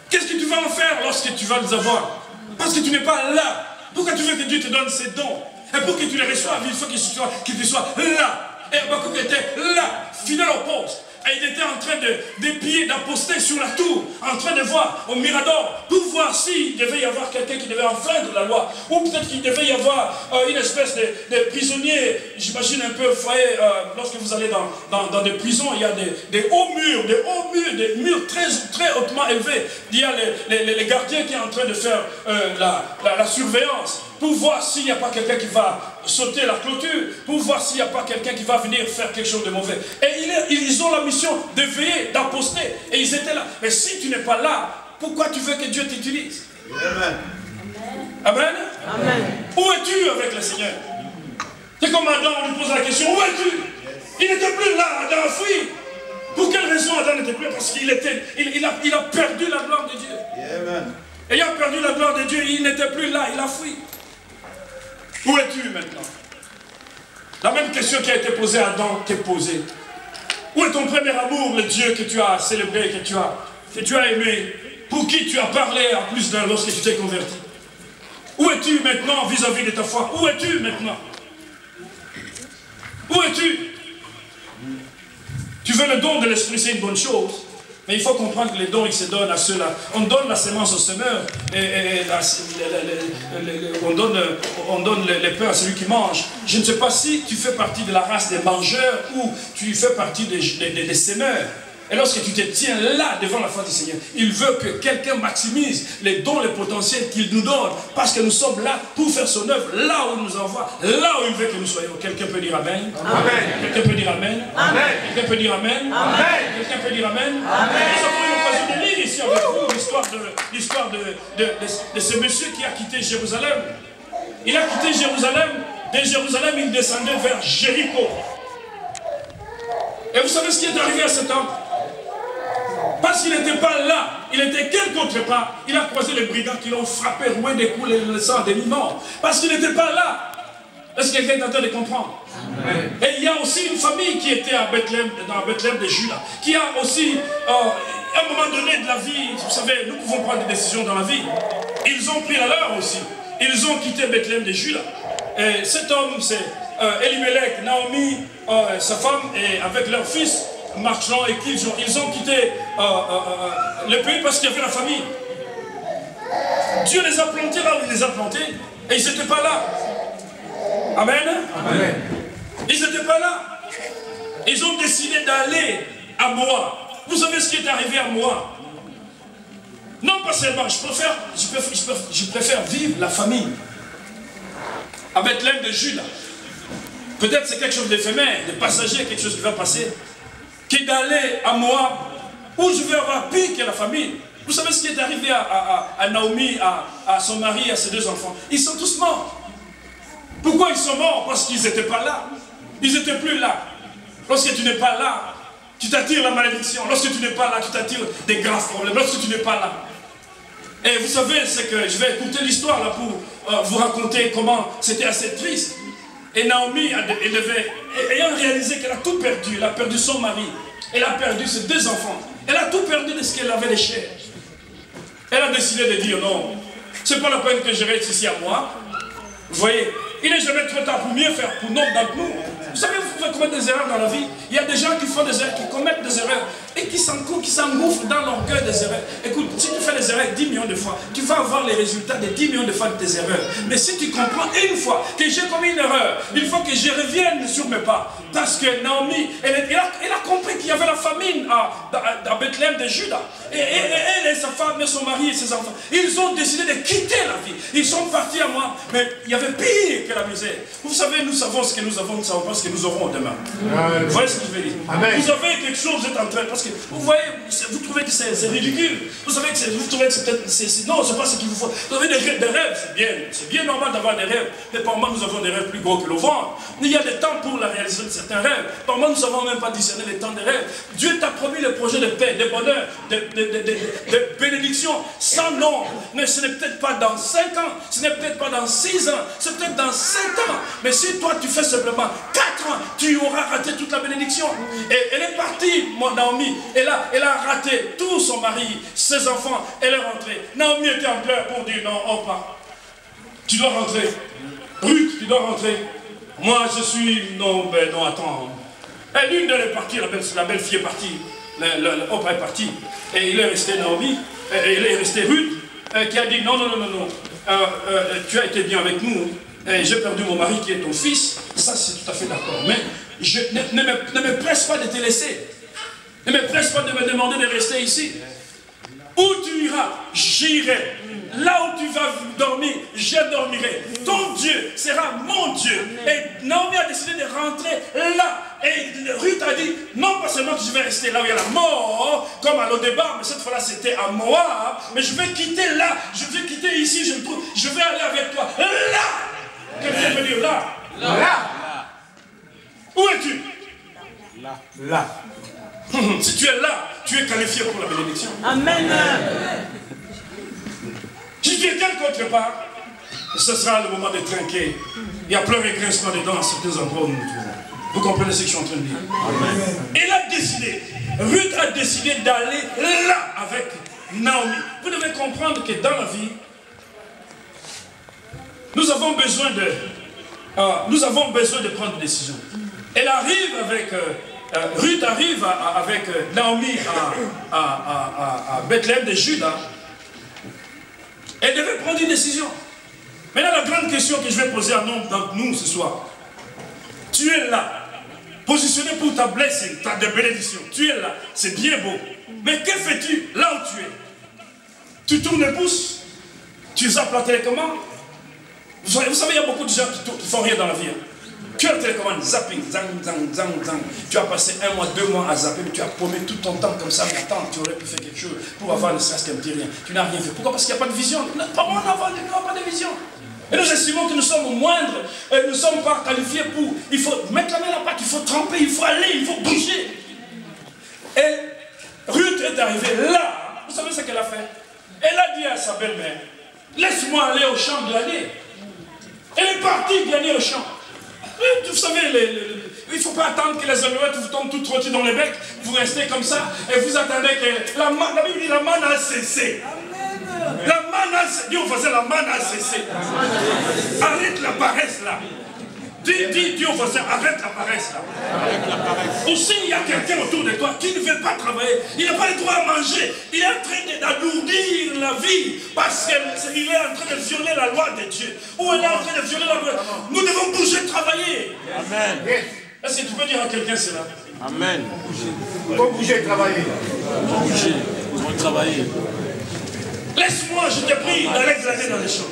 Qu'est-ce que tu vas en faire lorsque tu vas les avoir? Parce que tu n'es pas là. Pourquoi tu veux que Dieu te donne ces dons? Et pour que tu les reçoives, il faut que tu sois là. Et Habakkuk était là, fidèle au poste. Et il était en train d'épier, d'apposter sur la tour, en train de voir au mirador, pour voir s'il devait y avoir quelqu'un qui devait enfreindre la loi, ou peut-être qu'il devait y avoir une espèce de prisonnier. J'imagine un peu, vous voyez, lorsque vous allez dans des prisons, il y a des hauts murs, des murs très, très hautement élevés. Il y a les gardiens qui sont en train de faire la surveillance. pour voir s'il n'y a pas quelqu'un qui va sauter la clôture, pour voir s'il n'y a pas quelqu'un qui va venir faire quelque chose de mauvais. Et ils ont la mission de veiller, d'apposter. Et ils étaient là. Mais si tu n'es pas là, pourquoi tu veux que Dieu t'utilise? Amen. Amen. Amen. Où es-tu avec le Seigneur? C'est comme Adam, on lui pose la question, où es-tu? Il n'était plus là, Adam a fui. Pour quelle raison Adam n'était plus là? Parce qu'il a perdu la gloire de Dieu. Amen. Ayant perdu la gloire de Dieu, il n'était plus là, il a fui. Où es-tu maintenant? La même question qui a été posée à Adam t'est posée. Où est ton premier amour, le Dieu que tu as célébré, que tu as aimé, pour qui tu as parlé à plus d'un lorsque tu t'es converti? Où es-tu maintenant vis-à-vis de ta foi? Où es-tu maintenant? Où es-tu? Tu veux le don de l'esprit, c'est une bonne chose. Mais il faut comprendre que les dons, ils se donnent à ceux-là. On donne la semence au semeur, et on donne les pains à celui qui mange. Je ne sais pas si tu fais partie de la race des mangeurs ou tu fais partie des semeurs. Et lorsque tu te tiens là devant la face du Seigneur, il veut que quelqu'un maximise les dons, les potentiels qu'il nous donne. Parce que nous sommes là pour faire son œuvre, là où il nous envoie, là où il veut que nous soyons. Quelqu'un peut dire Amen? Amen. Quelqu'un peut dire Amen? Amen. Quelqu'un peut dire Amen? Amen. Quelqu'un peut dire Amen? Amen. Nous avons eu l'occasion de lire ici avec vous l'histoire de ce monsieur qui a quitté Jérusalem. Il a quitté Jérusalem. De Jérusalem, il descendait vers Jéricho. Et vous savez ce qui est arrivé à cet homme? Parce qu'il n'était pas là, il était quelque autre part. Il a croisé les brigands qui l'ont frappé, roué des coups, le sang des morts. Parce qu'il n'était pas là. Est-ce que quelqu'un est en train de comprendre? Amen. Et il y a aussi une famille qui était à Bethléem, dans Bethléem de Juda, qui a aussi, à un moment donné de la vie, vous savez, nous pouvons prendre des décisions dans la vie. Ils ont pris la leur aussi. Ils ont quitté Bethléem de Juda. Et cet homme, c'est Elimelech, Naomi, sa femme, et avec leur fils, marchant, et ils ont quitté le pays parce qu'il y avait la famille. Dieu les a plantés là où il les a plantés et ils n'étaient pas là. Amen. Amen. Ils n'étaient pas là. Ils ont décidé d'aller à Moab. Vous savez ce qui est arrivé à Moab? Non pas seulement, je préfère vivre la famille à Bethléem de Juda. Peut-être c'est quelque chose d'éphémère, de passager, quelque chose qui va passer, qui d'aller à Moab, où je vais avoir pire que la famille. Vous savez ce qui est arrivé à Naomi, à son mari, à ses 2 enfants? Ils sont tous morts. Pourquoi ils sont morts? Parce qu'ils n'étaient pas là. Ils n'étaient plus là. Lorsque tu n'es pas là, tu t'attires la malédiction. Lorsque tu n'es pas là, tu t'attires des graves problèmes. Lorsque tu n'es pas là. Et vous savez, c'est que je vais écouter l'histoire là pour vous raconter comment c'était assez triste. Et Naomi, ayant réalisé qu'elle a tout perdu, elle a perdu son mari, elle a perdu ses 2 enfants, elle a tout perdu de ce qu'elle avait de cher. Elle a décidé de dire non, c'est pas la peine que je reste ici à moi. Vous voyez, il n'est jamais trop tard pour mieux faire pour nombre d'entre nous. Vous savez, vous pouvez commettre des erreurs dans la vie. Il y a des gens qui font des erreurs, qui commettent des erreurs et qui s'engouffrent dans l'orgueil des erreurs. Écoute, si tu fais des erreurs 10 millions de fois, tu vas avoir les résultats de 10 millions de fois de tes erreurs. Mais si tu comprends une fois que j'ai commis une erreur, il faut que je revienne sur mes pas. Parce que Naomi, elle a compris qu'il y avait la famine à Bethléem de Juda. Et elle et sa femme, et son mari et ses enfants, ils ont décidé de quitter la vie. Ils sont partis à moi, mais il y avait pire que la misère. Vous savez, nous savons ce que nous avons, nous ne savons pas ce que nous aurons demain. Amen. Vous voyez ce que je veux dire? Amen. Vous avez quelque chose, vous êtes en train, parce que vous voyez, vous trouvez que c'est ridicule. Vous savez que vous trouvez que c'est peut-être, non, c'est pas ce qu'il vous faut. Vous avez des rêves, c'est bien normal d'avoir des rêves. Mais par moment, nous avons des rêves plus gros que le ventre. Il y a des temps pour la réalisation de certains rêves. Par moment, nous n'avons même pas discerné les temps des rêves. Dieu t'a promis le projet de paix, de bonheur, de bénédiction, sans nom. Mais ce n'est peut-être pas dans 5 ans, ce n'est peut-être pas dans 6 ans, c'est peut-être dans 7 ans. Mais si toi tu fais simplement 4 ans, tu auras raté toute la bénédiction. Et elle est partie, mon Naomi. Elle a raté tout son mari, ses enfants. Elle est rentrée. Naomi était en pleurs pour dire non, on part. Tu dois rentrer. Ruth, tu dois rentrer. Moi je suis. Non, ben non, attends. Et l'une d'elles est partie, la belle fille est partie. Oprah est partie. Et il est resté Naomi. Et il est resté Ruth, qui a dit non, non, non, non, non. Tu as été bien avec nous. J'ai perdu mon mari qui est ton fils. Ça, c'est tout à fait d'accord. Mais ne me presse pas de te laisser. Ne me presse pas de me demander de rester ici. Où tu iras, j'irai. Là où tu vas dormir, je dormirai. Ton Dieu sera mon Dieu. Et Naomi a décidé de rentrer là. Et Ruth a dit, non pas seulement que je vais rester là où il y a la mort, comme à Lodébar, mais cette fois-là c'était à Moab, mais je vais quitter là, je vais quitter ici, je vais aller avec toi. Là! Qu'est-ce que veut dire là? Là! Où es-tu? Là. Là. Si tu es là, tu es qualifié pour la bénédiction. Amen. Si tu es quelque autre part, ce sera le moment de trinquer. Il y a pleurs et grincements dedans à certains endroits où nous nous trouvons. Vous comprenez ce que je suis en train de dire? Amen. Elle a décidé, Ruth a décidé d'aller là avec Naomi. Vous devez comprendre que dans la vie, nous avons besoin de prendre des décisions. Elle arrive avec, Ruth arrive avec Naomi à Bethléem de Juda. Elle devait prendre une décision. Maintenant, la grande question que je vais poser à nous ce soir. Tu es là, positionné pour ta blessing, ta bénédiction. Tu es là, c'est bien beau. Mais que fais-tu là où tu es? Tu tournes les pouces? Tu zappes la télécommande? Vous savez, il y a beaucoup de gens qui font rien dans la vie. Hein. Tu as la télécommande, zapping, zang, zang, zang, zang. Tu as passé 1 mois, 2 mois à zapper, mais tu as paumé tout ton temps comme ça. Mais attends, tu aurais pu faire quelque chose pour avoir ne serait-ce qu'un petit rien. Tu n'as rien fait. Pourquoi? Parce qu'il n'y a pas de vision. Pas mon enfant, il n'y a pas de vision. Et nous estimons que nous sommes moindres, nous ne sommes pas qualifiés pour... Il faut mettre la main à la pâte, il faut tremper, il faut aller, il faut bouger. Et Ruth est arrivée là. Vous savez ce qu'elle a fait? Elle a dit à sa belle-mère, laisse-moi aller au champ glaner. Elle est partie glaner au champ. Vous savez, il ne faut pas attendre que les alouettes vous tombent toutes rôties dans les becs. Vous restez comme ça et vous attendez que... La Bible dit la manne a cessé. La manne a cessé. Dis au voisin, la manne a cessé. Arrête la paresse là. Dis au voisin, arrête la paresse là. Ou s'il y a quelqu'un autour de toi qui ne veut pas travailler, il n'a pas le droit à manger. Il est en train d'alourdir la vie parce qu'il est en train de violer la loi de Dieu. Ou elle est en train de violer la loi. Nous devons bouger, travailler. Amen. Est-ce que tu peux dire à quelqu'un cela? Amen. Il faut bouger, travailler. Il faut bouger, il faut travailler. Laisse-moi, je te prie, d'aller glaner dans les champs.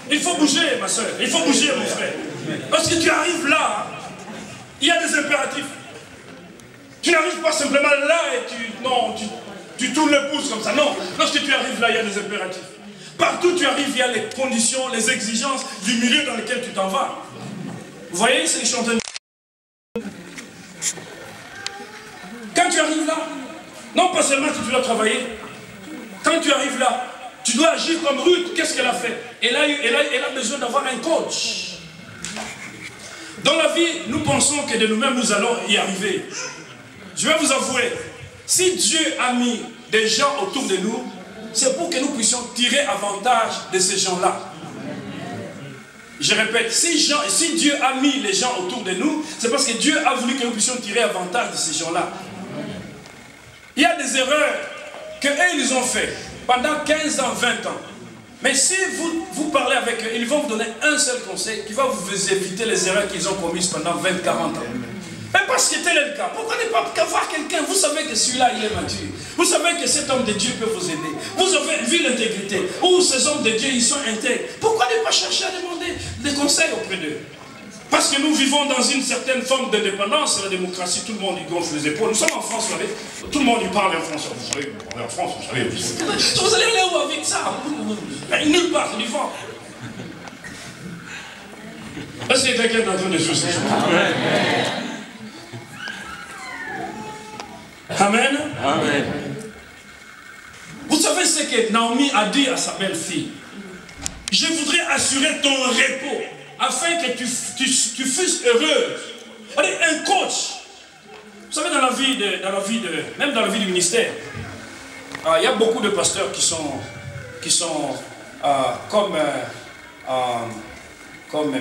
Il faut bouger, ma soeur. Il faut bouger, mon frère. Parce que tu arrives là, il y a des impératifs. Tu n'arrives pas simplement là et tu tournes le pouce comme ça. Non, lorsque tu arrives là, il y a des impératifs. Partout où tu arrives, il y a les conditions, les exigences du milieu dans lequel tu t'en vas. Vous voyez ce que je suis en train de dire? Quand tu arrives là, non pas seulement que tu dois travailler, quand tu arrives là, tu dois agir comme Ruth. Qu'est-ce qu'elle a fait? Elle a besoin d'avoir un coach. Dans la vie, nous pensons que de nous-mêmes, nous allons y arriver. Je vais vous avouer, si Dieu a mis des gens autour de nous, c'est pour que nous puissions tirer avantage de ces gens-là. Je répète, si Dieu a mis les gens autour de nous, c'est parce que Dieu a voulu que nous puissions tirer avantage de ces gens-là. Il y a des erreurs qu'eux, ils ont fait pendant 15 ans, 20 ans. Mais si vous parlez avec eux, ils vont vous donner un seul conseil qui va vous éviter les erreurs qu'ils ont commises pendant 20, 40 ans. Mais parce que tel est le cas, pourquoi ne pas voir quelqu'un? Vous savez que celui-là, il est mature. Vous savez que cet homme de Dieu peut vous aider. Vous avez vu l'intégrité. Ou ces hommes de Dieu, ils sont intègres. Pourquoi ne pas chercher à demander des conseils auprès d'eux? Parce que nous vivons dans une certaine forme d'indépendance. La démocratie, tout le monde y gonfle les épaules. Nous sommes en France, vous savez. Tout le monde y parle en France. Vous savez, on est en France, vous savez. Vous allez aller où avec ça? Nulle part, c'est du vent. Est-ce qu'il y a quelqu'un dans train de jouer ces choses? Amen. Amen. Vous savez ce que Naomi a dit à sa belle-fille? Je voudrais assurer ton repos afin que tu fusses heureuse. Allez, un coach. Vous savez, dans la vie même dans la vie du ministère, il y a beaucoup de pasteurs qui sont comme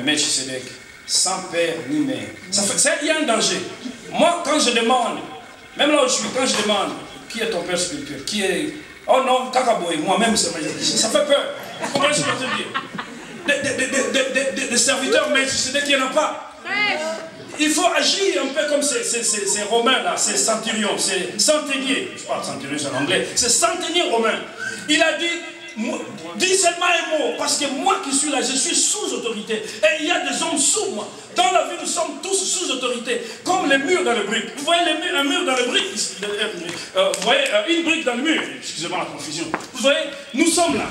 Melchisedec, sans père ni mère. Il y a un danger. Moi, quand je demande, même là où je suis, quand je demande qui est ton père spirituel, qui est... Oh non, Kakaboy, moi-même, ça fait peur. Vous comprenez ce que je veux dire? Des serviteurs, mais c'est qu'il n'y en a pas. Il faut agir un peu comme ces Romains là, ces centurions, ces centeniers. Je parle centurions en anglais, ces centeniers romains. Il a dit, dis seulement un mot, parce que moi qui suis là, je suis sous autorité. Et il y a des hommes sous moi. Dans la vie, nous sommes tous sous autorité, comme les murs dans le brique. Vous voyez un mur dans le brique, vous voyez une brique dans le mur, excusez-moi la confusion. Vous voyez, nous sommes là.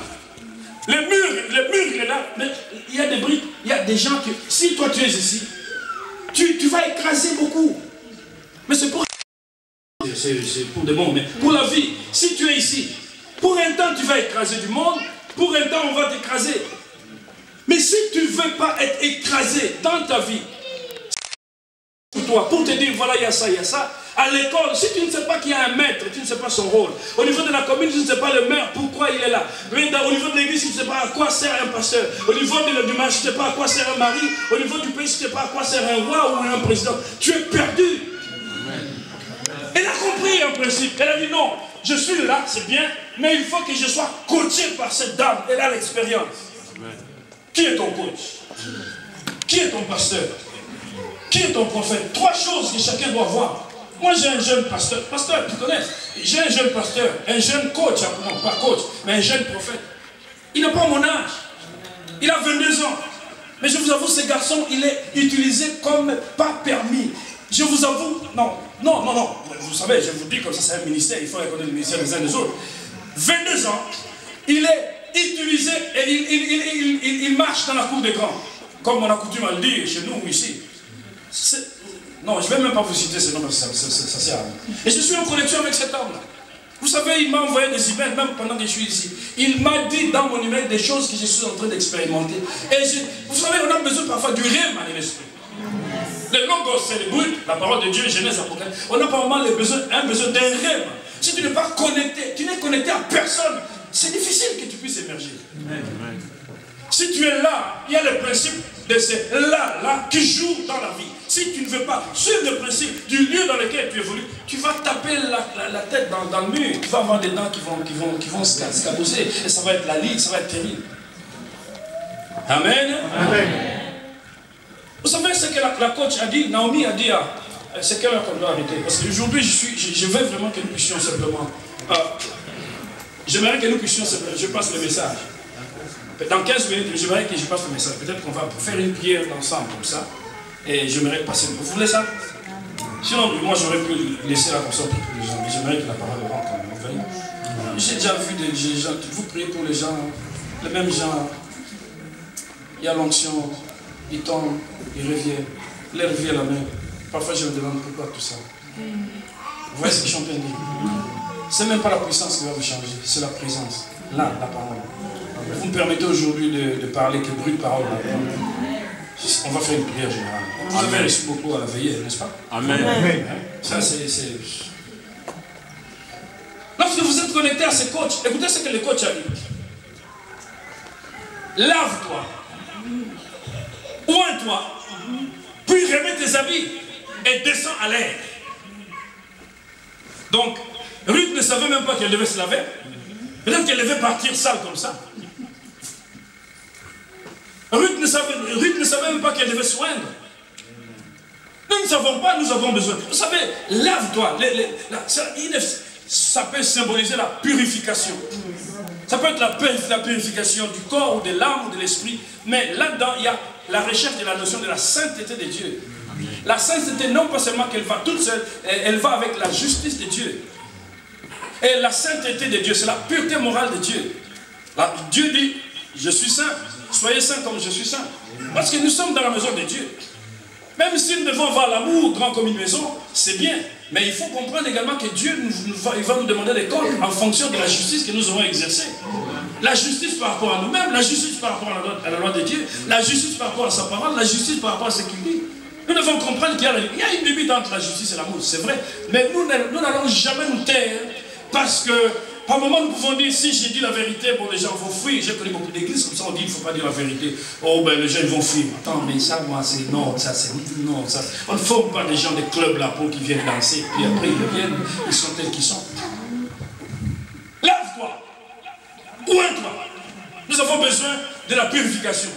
Le mur il est là, mais il y a des briques, il y a des gens qui, si toi tu es ici, tu vas écraser beaucoup. Mais c'est pour des mondes, mais pour la vie, si tu es ici, pour un temps tu vas écraser du monde, pour un temps on va t'écraser. Mais si tu ne veux pas être écrasé dans ta vie, pour te dire voilà il y a ça, à l'école, si tu ne sais pas qu'il y a un maître, tu ne sais pas son rôle. Au niveau de la commune, tu ne sais pas le maire, pourquoi il est là. Mais au niveau de l'église, tu ne sais pas à quoi sert un pasteur. Au niveau du marché, tu ne sais pas à quoi sert un mari. Au niveau du pays, tu ne sais pas à quoi sert un roi ou un président. Tu es perdu. Elle a compris un principe. Elle a dit non, je suis là, c'est bien, mais il faut que je sois coaché par cette dame. Elle a l'expérience. Qui est ton coach? Qui est ton pasteur? Qui est ton prophète? Trois choses que chacun doit voir. Moi j'ai un jeune pasteur, tu connais, j'ai un jeune pasteur, un jeune coach, non pas coach, mais un jeune prophète. Il n'a pas mon âge, il a 22 ans. Mais je vous avoue, ce garçon, il est utilisé comme pas permis. Je vous avoue, non, vous savez, je vous dis comme ça, c'est un ministère, il faut reconnaître le ministère des uns des autres. 22 ans, il est utilisé et il marche dans la cour des grands, comme on a coutume à le dire chez nous ici. Non, je ne vais même pas vous citer ce nom parce que ça sert à rien. Et je suis en connexion avec cet homme-là. Vous savez, il m'a envoyé des emails, même pendant que je suis ici. Il m'a dit dans mon email des choses que je suis en train d'expérimenter. Et vous savez, on a besoin parfois du rêve dans l'esprit. Le logos, c'est le but, la parole de Dieu, Genèse, Apocalypse. On a parfois un besoin d'un rêve. Si tu n'es pas connecté, tu n'es connecté à personne, c'est difficile que tu puisses émerger. Si tu es là, il y a le principe de ces là qui jouent dans la vie. Si tu ne veux pas suivre le principe du lieu dans lequel tu évolues, tu vas taper la tête dans le mur. Tu vas avoir des dents qui vont se cabosser. Et ça va être la ligne, ça va être terrible. Amen. Amen. Vous savez ce que la coach a dit, Naomi a dit, c'est quelle heure qu'on doit arrêter? Parce qu'aujourd'hui, je veux vraiment que nous puissions simplement... j'aimerais que nous puissions simplement... Je passe le message. Dans 15 minutes, j'aimerais que je passe le message. Peut-être qu'on va faire une prière ensemble comme ça. Et j'aimerais passer. Vous voulez ça? Sinon, moi j'aurais pu laisser la console pour les gens. Mais j'aimerais que la parole rentre quand même. J'ai déjà vu des gens. Vous priez pour les gens, les mêmes gens. Il y a l'onction, ils tombent, ils reviennent. Ils reviennent à la main. Parfois je me demande pourquoi tout ça. Vous voyez ce que je suis en train de dire? C'est même pas la puissance qui va vous changer, c'est la présence. Là, la parole. Vous me permettez aujourd'hui de parler que brute parole. On va faire une prière générale. Vous avez reçu beaucoup à la veillée, n'est-ce pas? Amen. Ça, c'est... Lorsque vous êtes connecté à ces coachs, écoutez ce que le coach a dit. Lave-toi. Oins-toi. Puis remets tes habits et descends à l'air. Donc, Ruth ne savait même pas qu'elle devait se laver. Peut-être qu'elle devait partir sale comme ça. Ruth ne savait même pas qu'elle devait soigner. Nous ne savons pas, nous avons besoin. Vous savez, lave-toi. Ça peut symboliser la purification. Ça peut être la purification du corps ou de l'âme ou de l'esprit. Mais là-dedans, il y a la recherche de la notion de la sainteté de Dieu. La sainteté, non pas seulement qu'elle va toute seule, elle va avec la justice de Dieu. Et la sainteté de Dieu, c'est la pureté morale de Dieu. Là, Dieu dit, je suis saint, soyez saints comme je suis saint. Parce que nous sommes dans la maison de Dieu. Même si nous devons avoir l'amour grand comme une maison, c'est bien. Mais il faut comprendre également que Dieu il va nous demander des comptes en fonction de la justice que nous aurons exercée. La justice par rapport à nous-mêmes, la justice par rapport à la loi de Dieu, la justice par rapport à sa parole, la justice par rapport à ce qu'il dit. Nous devons comprendre qu'il y a une limite entre la justice et l'amour, c'est vrai. Mais nous n'allons jamais nous taire parce que par moment nous pouvons dire si j'ai dit la vérité, bon les gens vont fuir. J'ai connu beaucoup d'églises comme ça, on dit il ne faut pas dire la vérité. Oh ben les gens vont fuir. Attends, mais ça moi c'est non, ça c'est non, ça. On ne forme pas des gens des clubs là pour qu'ils viennent danser, puis après ils reviennent, ils sont tels qu'ils sont. Lave-toi, oins-toi. Nous avons besoin de la purification.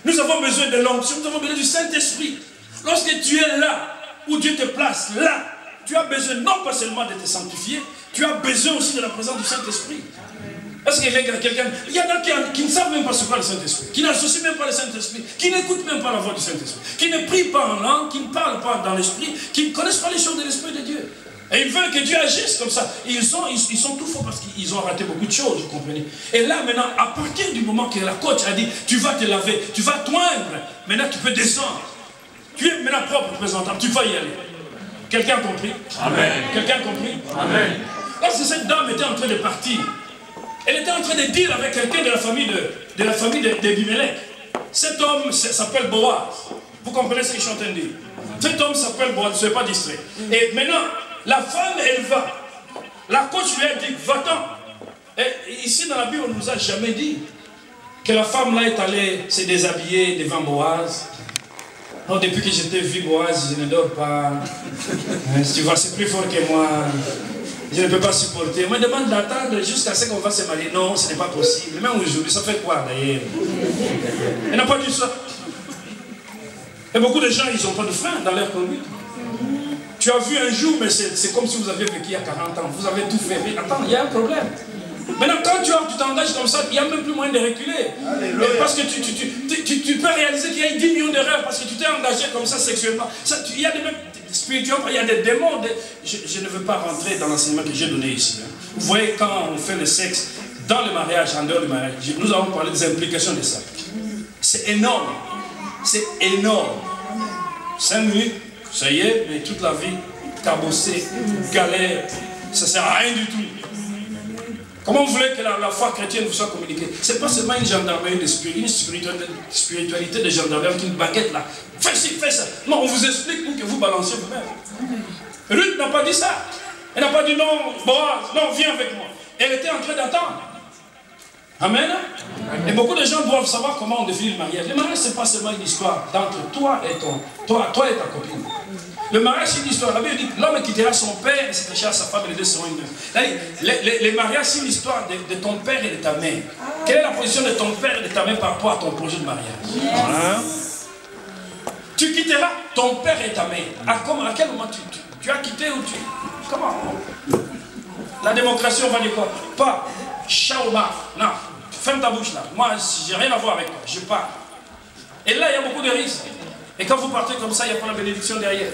Nous avons besoin de l'onction, nous avons besoin du Saint-Esprit. Lorsque tu es là, où Dieu te place, là, tu as besoin non pas seulement de te sanctifier, tu as besoin aussi de la présence du Saint-Esprit. Est-ce qu'il y a quelqu'un... Il y en a qui ne savent même pas ce qu'est le Saint-Esprit, qui n'associent même pas le Saint-Esprit, qui n'écoutent même pas la voix du Saint-Esprit, qui ne prient pas en langue, qui ne parlent pas dans l'Esprit, qui ne connaissent pas les choses de l'Esprit de Dieu. Et ils veulent que Dieu agisse comme ça. Ils sont tout faux parce qu'ils ont raté beaucoup de choses, vous comprenez. Et là, maintenant, à partir du moment que la coach a dit, tu vas te laver, tu vas t'oindre, maintenant tu peux descendre. Tu es maintenant propre, représentant, tu vas y aller. Quelqu'un a compris? Amen. Quelqu'un a compris? Amen. Lorsque cette dame était en train de partir, elle était en train de dire avec quelqu'un de la famille d'Abimelech. Cet homme s'appelle Boaz. Vous comprenez ce que je suis en train de dire? Cet homme s'appelle Boaz, ne soyez pas distrait. Et maintenant, la femme, elle va. La coach lui a dit, va-t'en. Et ici dans la Bible, on ne nous a jamais dit que la femme là est allée se déshabiller devant Boaz. Oh, depuis que j'étais vu Boaz, je ne dors pas. Tu vois, c'est plus fort que moi. Je ne peux pas supporter. On me demande d'attendre jusqu'à ce qu'on va se marier. Non, ce n'est pas possible. Même aujourd'hui, ça fait quoi d'ailleurs? Elle n'a pas dit ça. Et beaucoup de gens, ils n'ont pas de frein dans leur conduite. Tu as vu un jour, mais c'est comme si vous aviez vécu il y a 40 ans. Vous avez tout fait. Mais attends, il y a un problème. Maintenant, quand tu t'engages comme ça, il n'y a même plus moyen de reculer. Parce que tu peux réaliser qu'il y a 10 millions d'erreurs parce que tu t'es engagé comme ça sexuellement. Il y a des mêmes spirituellement, il y a des démons. Je ne veux pas rentrer dans l'enseignement que j'ai donné ici. Vous voyez, quand on fait le sexe dans le mariage, en dehors du mariage, nous avons parlé des implications de ça. C'est énorme. C'est énorme. 5 minutes, ça y est, mais toute la vie, cabossé, galère, ça ne sert à rien du tout. Comment vous voulez que la foi chrétienne vous soit communiquée? Ce n'est pas seulement une gendarmerie d'esprit, une spiritualité de gendarmerie avec une baguette là. Fais ci, fais ça. Non, on vous explique pour que vous balanciez vous-même. Ruth n'a pas dit ça. Elle n'a pas dit non, Boaz, non, viens avec moi. Elle était en train d'attendre. Amen. Et beaucoup de gens doivent savoir comment on définit le mariage. Le mariage, ce n'est pas seulement une histoire d'entre toi et toi et ta copine. Le mariage, c'est une histoire. La Bible dit que l'homme quittera son père et s'attachera à sa femme et les deux seront une. Les mariages, c'est une histoire de ton père et de ta mère. Quelle est la position de ton père et de ta mère par rapport à ton projet de mariage? Hein? Tu quitteras ton père et ta mère. À quel moment tu as quitté ou tu... Comment? La démocratie, on va dire quoi? Pas Shaoma. Non, ferme ta bouche là. Moi, j'ai rien à voir avec toi. Je pars. Et là, il y a beaucoup de risques. Et quand vous partez comme ça, il n'y a pas la bénédiction derrière.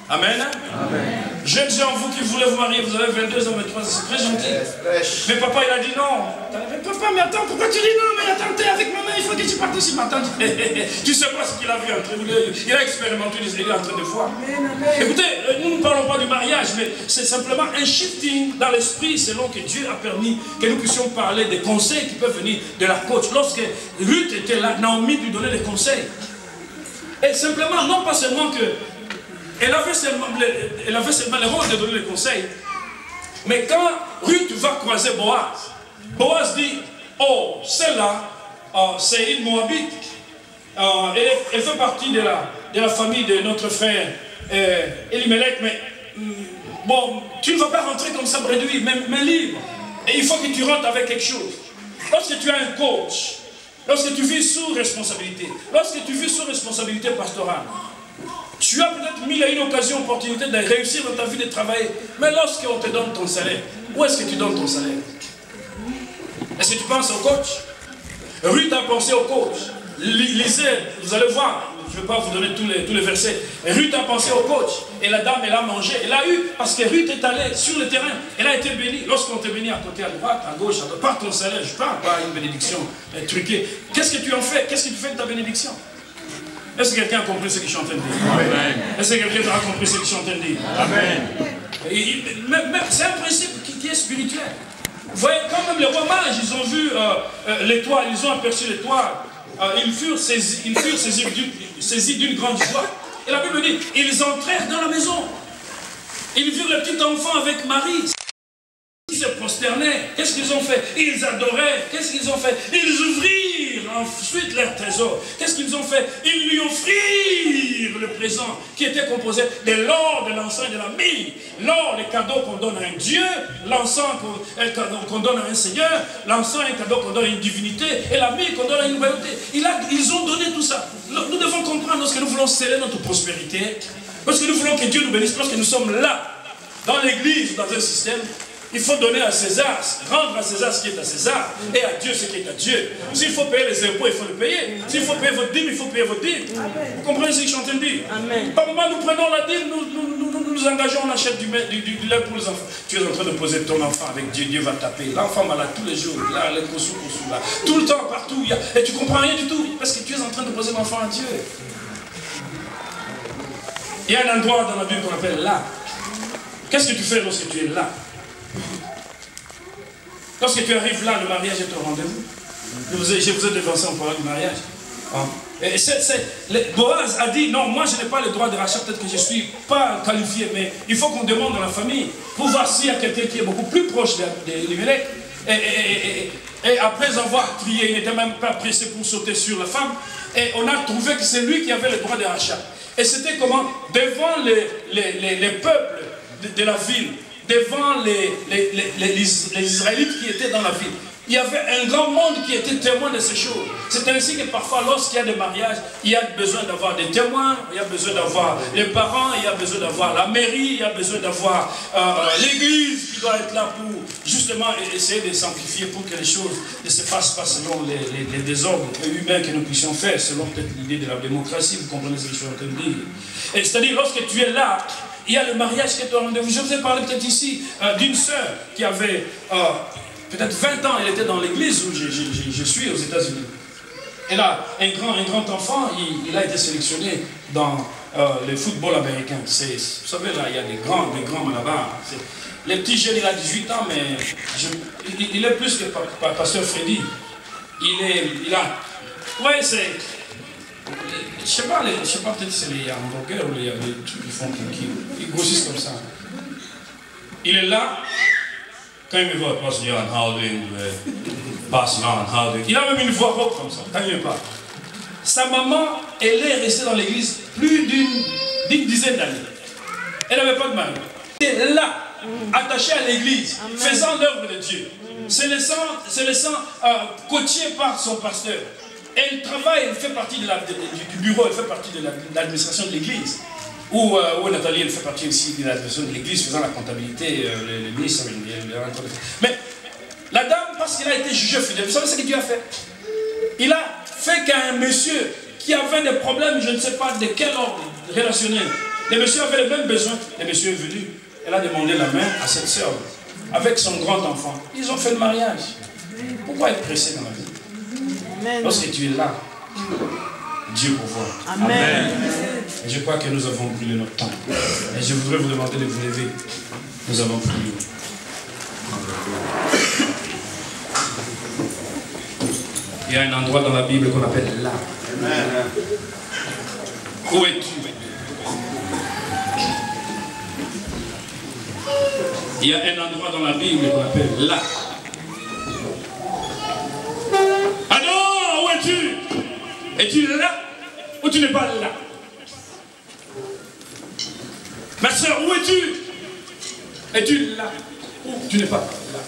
Amen. Amen. Jeunes gens, vous qui voulez vous marier, vous avez 22 ans, 23 ans, c'est très gentil. Mais papa, il a dit non. Mais papa, mais attends, pourquoi tu dis non? Mais attends, t'es avec maman, il faut que tu participes. Attends, tu sais pas ce qu'il a vu entre vous. Il a expérimenté, il est en train de voir. Écoutez, nous ne parlons pas du mariage, mais c'est simplement un shifting dans l'esprit selon que Dieu a permis que nous puissions parler des conseils qui peuvent venir de la coach. Lorsque Ruth était là, Naomi lui donnait des conseils. Et simplement, non pas seulement que elle avait seulement le rôle de donner les conseils, mais quand Ruth va croiser Boaz, Boaz dit, oh, celle-là, c'est une Moabite. Elle fait partie de la famille de notre frère Elimelech, mais bon, tu ne vas pas rentrer comme ça bredouille, mais libre. Et il faut que tu rentres avec quelque chose. Lorsque tu as un coach, lorsque tu vis sous responsabilité, lorsque tu vis sous responsabilité pastorale, tu as peut-être mis à une occasion, opportunité de réussir dans ta vie de travailler. Mais lorsqu'on te donne ton salaire, où est-ce que tu donnes ton salaire? Est-ce que tu penses au coach? Ruth a pensé au coach. Lisez, vous allez voir, je ne vais pas vous donner tous les versets. Ruth a pensé au coach. Et la dame, elle a mangé. Elle a eu, parce que Ruth est allée sur le terrain. Elle a été bénie. Lorsqu'on te bénit à côté, à droite, à gauche, à droite, par ton salaire, je ne parle pas une bénédiction truquée. Qu'est-ce que tu en fais? Qu'est-ce que tu fais de ta bénédiction? Est-ce que quelqu'un a compris ce que je suis en train de dire? Est-ce que quelqu'un a compris ce que je suis en train de dire? Amen. C'est un principe qui est spirituel. Vous voyez, quand même les rois mages, ils ont vu l'étoile, ils ont aperçu l'étoile. Ils furent saisis d'une grande joie. Et la Bible dit, ils entrèrent dans la maison. Ils virent le petit enfant avec Marie. Ils se prosternaient. Qu'est-ce qu'ils ont fait? Ils adoraient. Qu'est-ce qu'ils ont fait? Ils ouvrirent ensuite leur trésor. Qu'est-ce qu'ils ont fait? Ils lui offrirent le présent qui était composé de l'or, de l'encens et de la myrrhe. L'or, les cadeaux qu'on donne à un Dieu. L'encens qu'on donne à un Seigneur. L'encens, un cadeau qu'on donne à une divinité. Et la myrrhe qu'on donne à une royauté. Ils ont donné tout ça. Nous devons comprendre lorsque nous voulons sceller notre prospérité. Lorsque nous voulons que Dieu nous bénisse. Lorsque nous sommes là, dans l'église, dans un système. Il faut donner à César, rendre à César ce qui est à César, et à Dieu ce qui est à Dieu. S'il faut payer les impôts, il faut le payer. S'il faut payer votre dîme, il faut payer votre dîme. Vous comprenez ce que je suis en train de dire? Par moment, nous prenons la dîme, nous engageons, on achète du lait pour les enfants. Tu es en train de poser ton enfant avec Dieu, Dieu va taper. L'enfant malade tous les jours, là, les kossou, là. Tout le temps, partout. Et tu ne comprends rien du tout, parce que tu es en train de poser l'enfant à Dieu. Il y a un endroit dans la Bible qu'on appelle là. Qu'est-ce que tu fais lorsque tu es là? Lorsque tu arrives là, le mariage est au rendez-vous. Je vous ai devancé en parlant du mariage. Et Boaz a dit, non, moi je n'ai pas le droit de rachat, peut-être que je ne suis pas qualifié, mais il faut qu'on demande dans la famille pour voir s'il y a quelqu'un qui est beaucoup plus proche d'Elimelech. Et après avoir crié, il n'était même pas pressé pour sauter sur la femme. Et on a trouvé que c'est lui qui avait le droit de rachat. Et c'était comment? Devant les peuples de la ville, devant les Israélites qui étaient dans la ville. Il y avait un grand monde qui était témoin de ces choses. C'est ainsi que parfois, lorsqu'il y a des mariages, il y a besoin d'avoir des témoins, il y a besoin d'avoir les parents, il y a besoin d'avoir la mairie, il y a besoin d'avoir l'église qui doit être là pour justement essayer de sanctifier pour que les choses ne se passent pas selon les désordres humains que nous puissions faire, selon peut-être l'idée de la démocratie. Vous comprenez ce que je suis en train de dire? C'est-à-dire, lorsque tu es là, il y a le mariage qui est au rendez-vous. Je vous ai parlé peut-être ici d'une sœur qui avait peut-être 20 ans, elle était dans l'église où je suis aux États-Unis. Elle a un grand enfant, il a été sélectionné dans le football américain. Vous savez, là, il y a des grands là-bas. Les petits jeunes, il a 18 ans, mais il est plus que pasteur Freddy. Il a... Ouais, c'est... Je sais pas peut-être c'est les hamburgers ou les trucs qui font qui grossissent comme ça. Il est là. Quand il me voit, Pastor Jan, how do you? Il a même une voix rauque comme ça, quand il me parle. Sa maman, elle est restée dans l'église plus d'une dizaine d'années. Elle n'avait pas de mari. Elle est là, attachée à l'église, faisant l'œuvre de Dieu. Se laissant coacher par son pasteur. Elle travaille, elle fait partie du bureau, elle fait partie de l'administration de l'église. Où Nathalie, elle fait partie aussi de l'administration de l'église, faisant la comptabilité, le ministre. Mais la dame, parce qu'il a été jugé fidèle, vous savez ce que Dieu a fait? Il a fait qu'un monsieur qui avait des problèmes, je ne sais pas de quel ordre relationnel, le monsieur avait les mêmes besoins, le monsieur est venu, elle a demandé la main à cette sœur, avec son grand enfant. Ils ont fait le mariage. Pourquoi être pressé dans la vie? Lorsque tu es là, Dieu pourvoit. Amen. Et je crois que nous avons brûlé notre temps. Et je voudrais vous demander de vous lever. Nous avons prié. Il y a un endroit dans la Bible qu'on appelle là. Où es-tu? Il y a un endroit dans la Bible qu'on appelle là. Ah non, où es-tu? Es-tu là ou tu n'es pas là? Ma soeur, où es-tu? Es-tu là ou tu n'es pas là?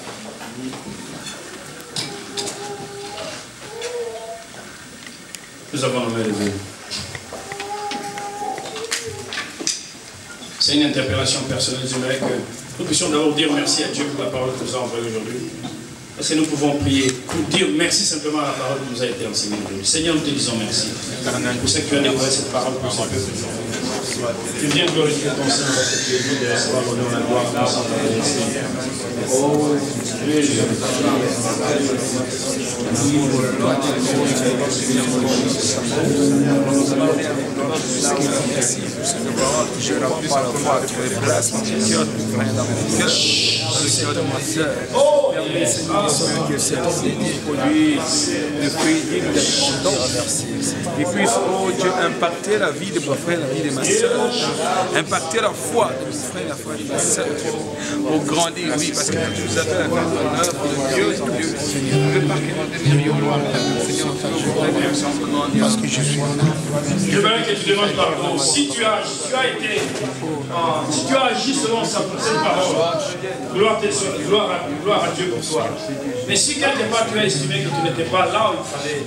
Nous avons nommé les deux. C'est une interpellation personnelle. J'aimerais que nous puissions d'abord dire merci à Dieu pour la parole que nous a envoyée aujourd'hui. Parce que nous pouvons prier pour dire merci simplement à la parole qui nous a été enseignée aujourd'hui. Seigneur, nous te disons merci pour ce que tu as dévoilé cette parole pour ce peuple. Tu viens glorifier ton Seigneur parce que tu es digne de recevoir l'honneur, la gloire, la puissance, la majesté. Oh, Dieu, je je n'ai pas la foi de les places, mon cœur, dans mon cœur, le cœur de ma soeur. Permets, Seigneur, que cet homme produise le fruit digne de ton don. Et puis, oh Dieu, impacter la vie de mon frère, la vie de ma soeur, impacter la foi de mon frère, la foi de ma soeur, pour grandir, oui, parce que tu nous appelles à faire ton œuvre de Dieu en Dieu. Ne veux pas que nous demeurions loin, Seigneur, parce que je suis en âme. Je veux que tu demandes pardon. Si tu as agi selon cette parole, gloire à Dieu pour toi. Mais si quelque part tu as estimé que tu n'étais pas là où il fallait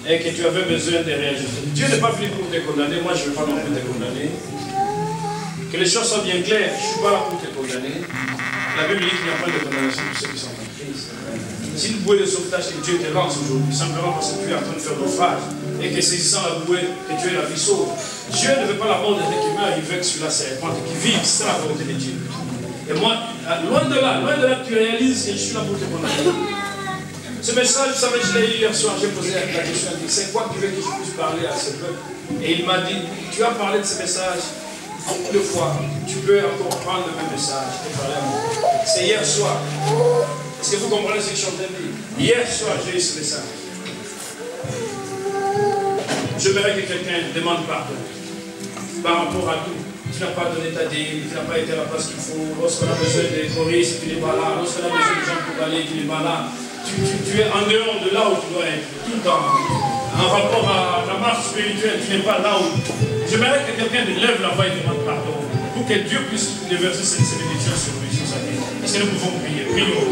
et que tu avais besoin de réajuster, Dieu n'est pas venu pour te condamner, moi je ne veux pas non plus te condamner. Que les choses soient bien claires, je ne suis pas là pour te condamner. La Bible dit qu'il n'y a pas de condamnation pour ceux qui sont en Christ. Si une bouée de sauvetage que Dieu te lance aujourd'hui, simplement parce que tu es en train de faire naufrage, et que saisissant la bouée, que tu es la vie sauve. Dieu ne veut pas la mort de ceux qui meurent, il veut que celui-là se répande et qui vive. C'est la volonté de Dieu. Et moi, loin de là, tu réalises que je suis là pour te condamner. Ce message, vous savez, je l'ai eu hier soir, j'ai posé la question, il dit, c'est quoi qui veut que je puisse parler à ce peuple? Et il m'a dit, tu as parlé de ce message beaucoup de fois, tu peux encore prendre le même message et parler à moi. C'est hier soir. Est-ce que vous comprenez ce que je suis en train de dire? Hier soir, j'ai eu ce message. J'aimerais que quelqu'un demande pardon par rapport à tout. Tu n'as pas donné ta dîme, tu n'as pas été à la place qu'il faut. Lorsqu'on a besoin de choristes, tu n'es pas là. Lorsqu'on a besoin de gens pour parler, tu n'es pas là. Tu es en dehors de là où tu dois être. Tout le temps. En rapport à la marche spirituelle, tu n'es pas là où. J'aimerais que quelqu'un lève la voix et demande pardon. Pour que Dieu puisse déverser cette bénédiction sur lui, sur sa vie. Est-ce que nous pouvons prier? Prions.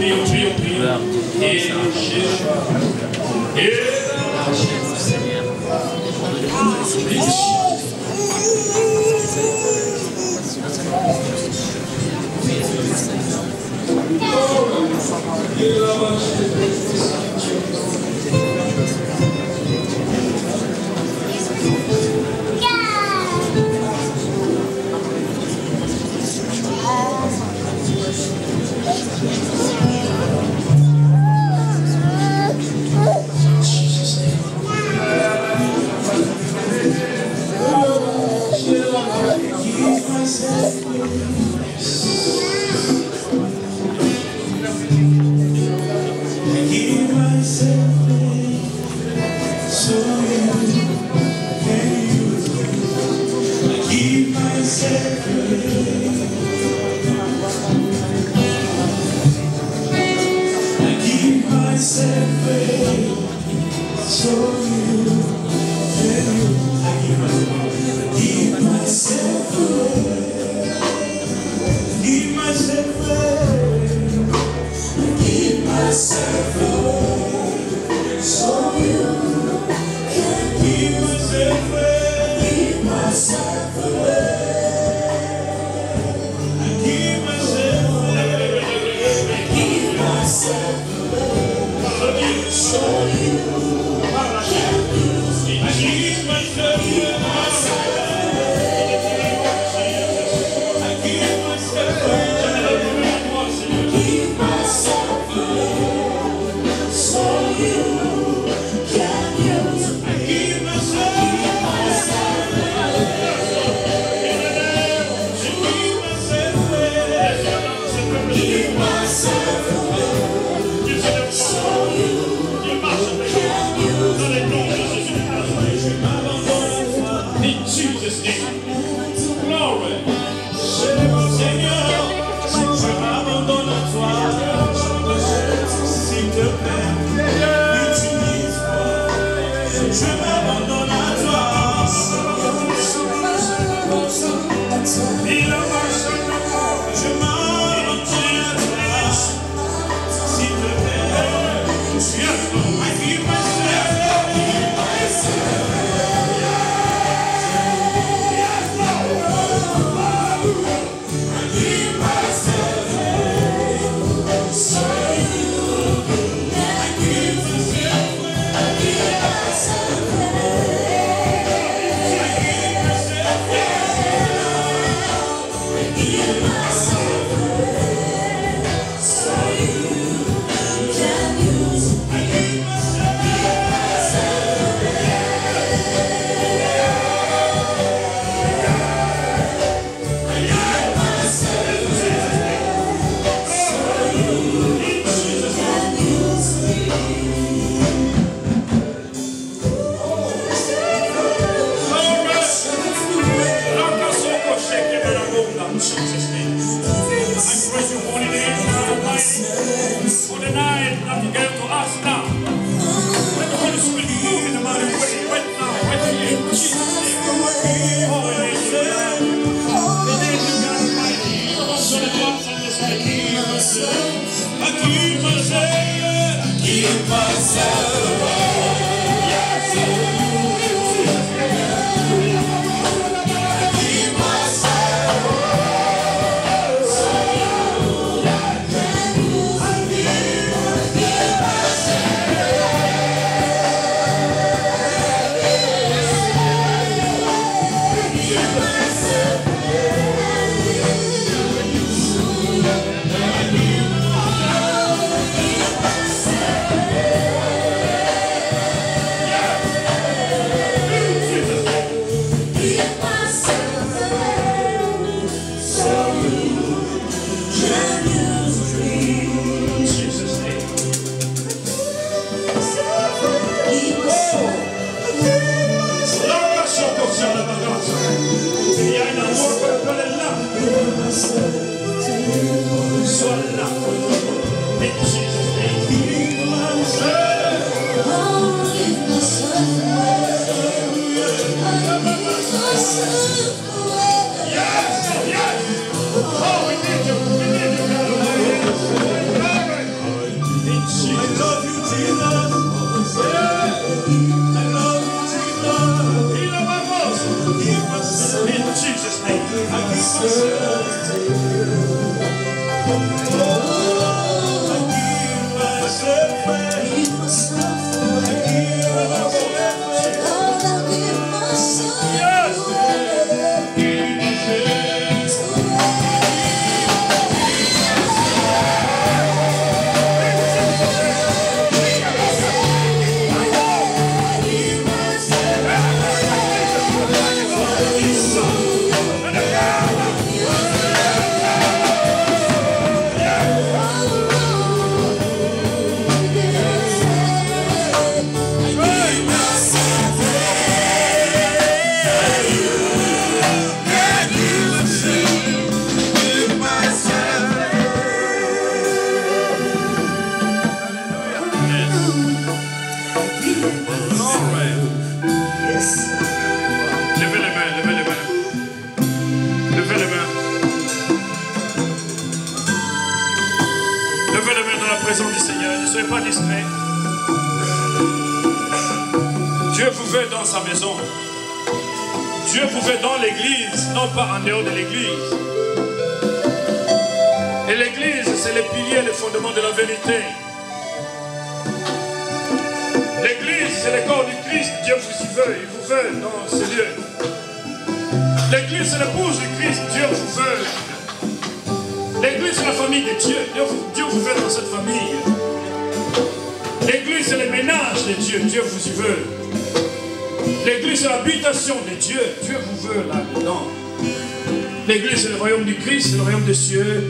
L'église, c'est le royaume du Christ, c'est le royaume des cieux.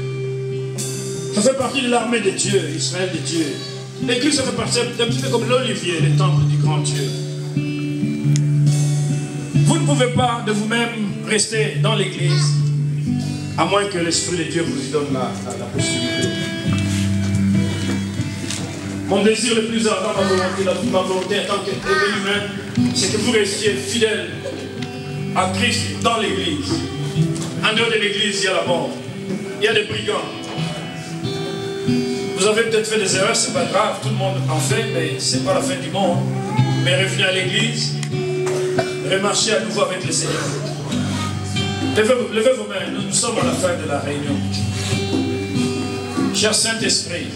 Ça fait partie de l'armée de Dieu, Israël de Dieu. L'église, ça fait partie un petit peu comme l'olivier, le temple du grand Dieu. Vous ne pouvez pas de vous-même rester dans l'église, à moins que l'Esprit de Dieu vous y donne la possibilité. Mon désir le plus ardent, ma volonté en tant qu'être humain, c'est que vous restiez fidèles à Christ dans l'église. En dehors de l'église, il y a la mort. Il y a des brigands. Vous avez peut-être fait des erreurs, c'est pas grave, tout le monde en fait, mais c'est pas la fin du monde. Mais revenez à l'église, remarchez à nouveau avec le Seigneur. Levez vos mains, nous sommes à la fin de la réunion. Cher Saint-Esprit,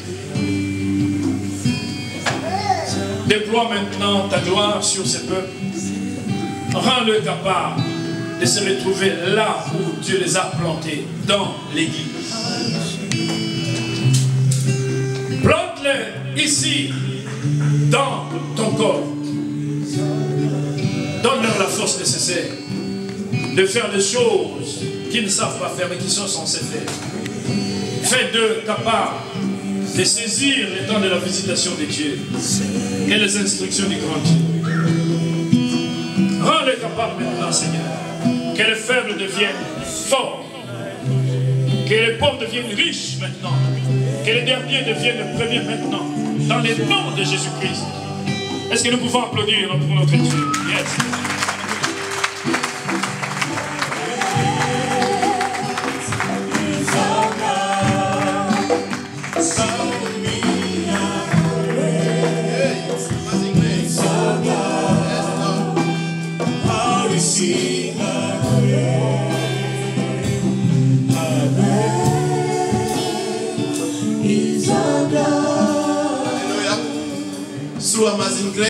déploie maintenant ta gloire sur ces peuples. Rends-le capable de se retrouver là où Dieu les a plantés, dans l'église. Plante-les ici, dans ton corps. Donne-leur la force nécessaire de faire des choses qu'ils ne savent pas faire, mais qui sont censés faire. Fais d'eux capables de saisir le temps de la visitation de Dieu et les instructions du grand Dieu. Rends-les capables maintenant, Seigneur. Que les faibles deviennent forts. Que les pauvres deviennent riches maintenant. Que les derniers deviennent les premiers maintenant. Dans le nom de Jésus-Christ. Est-ce que nous pouvons applaudir pour notre Dieu? Yes. Through Amazing Grace.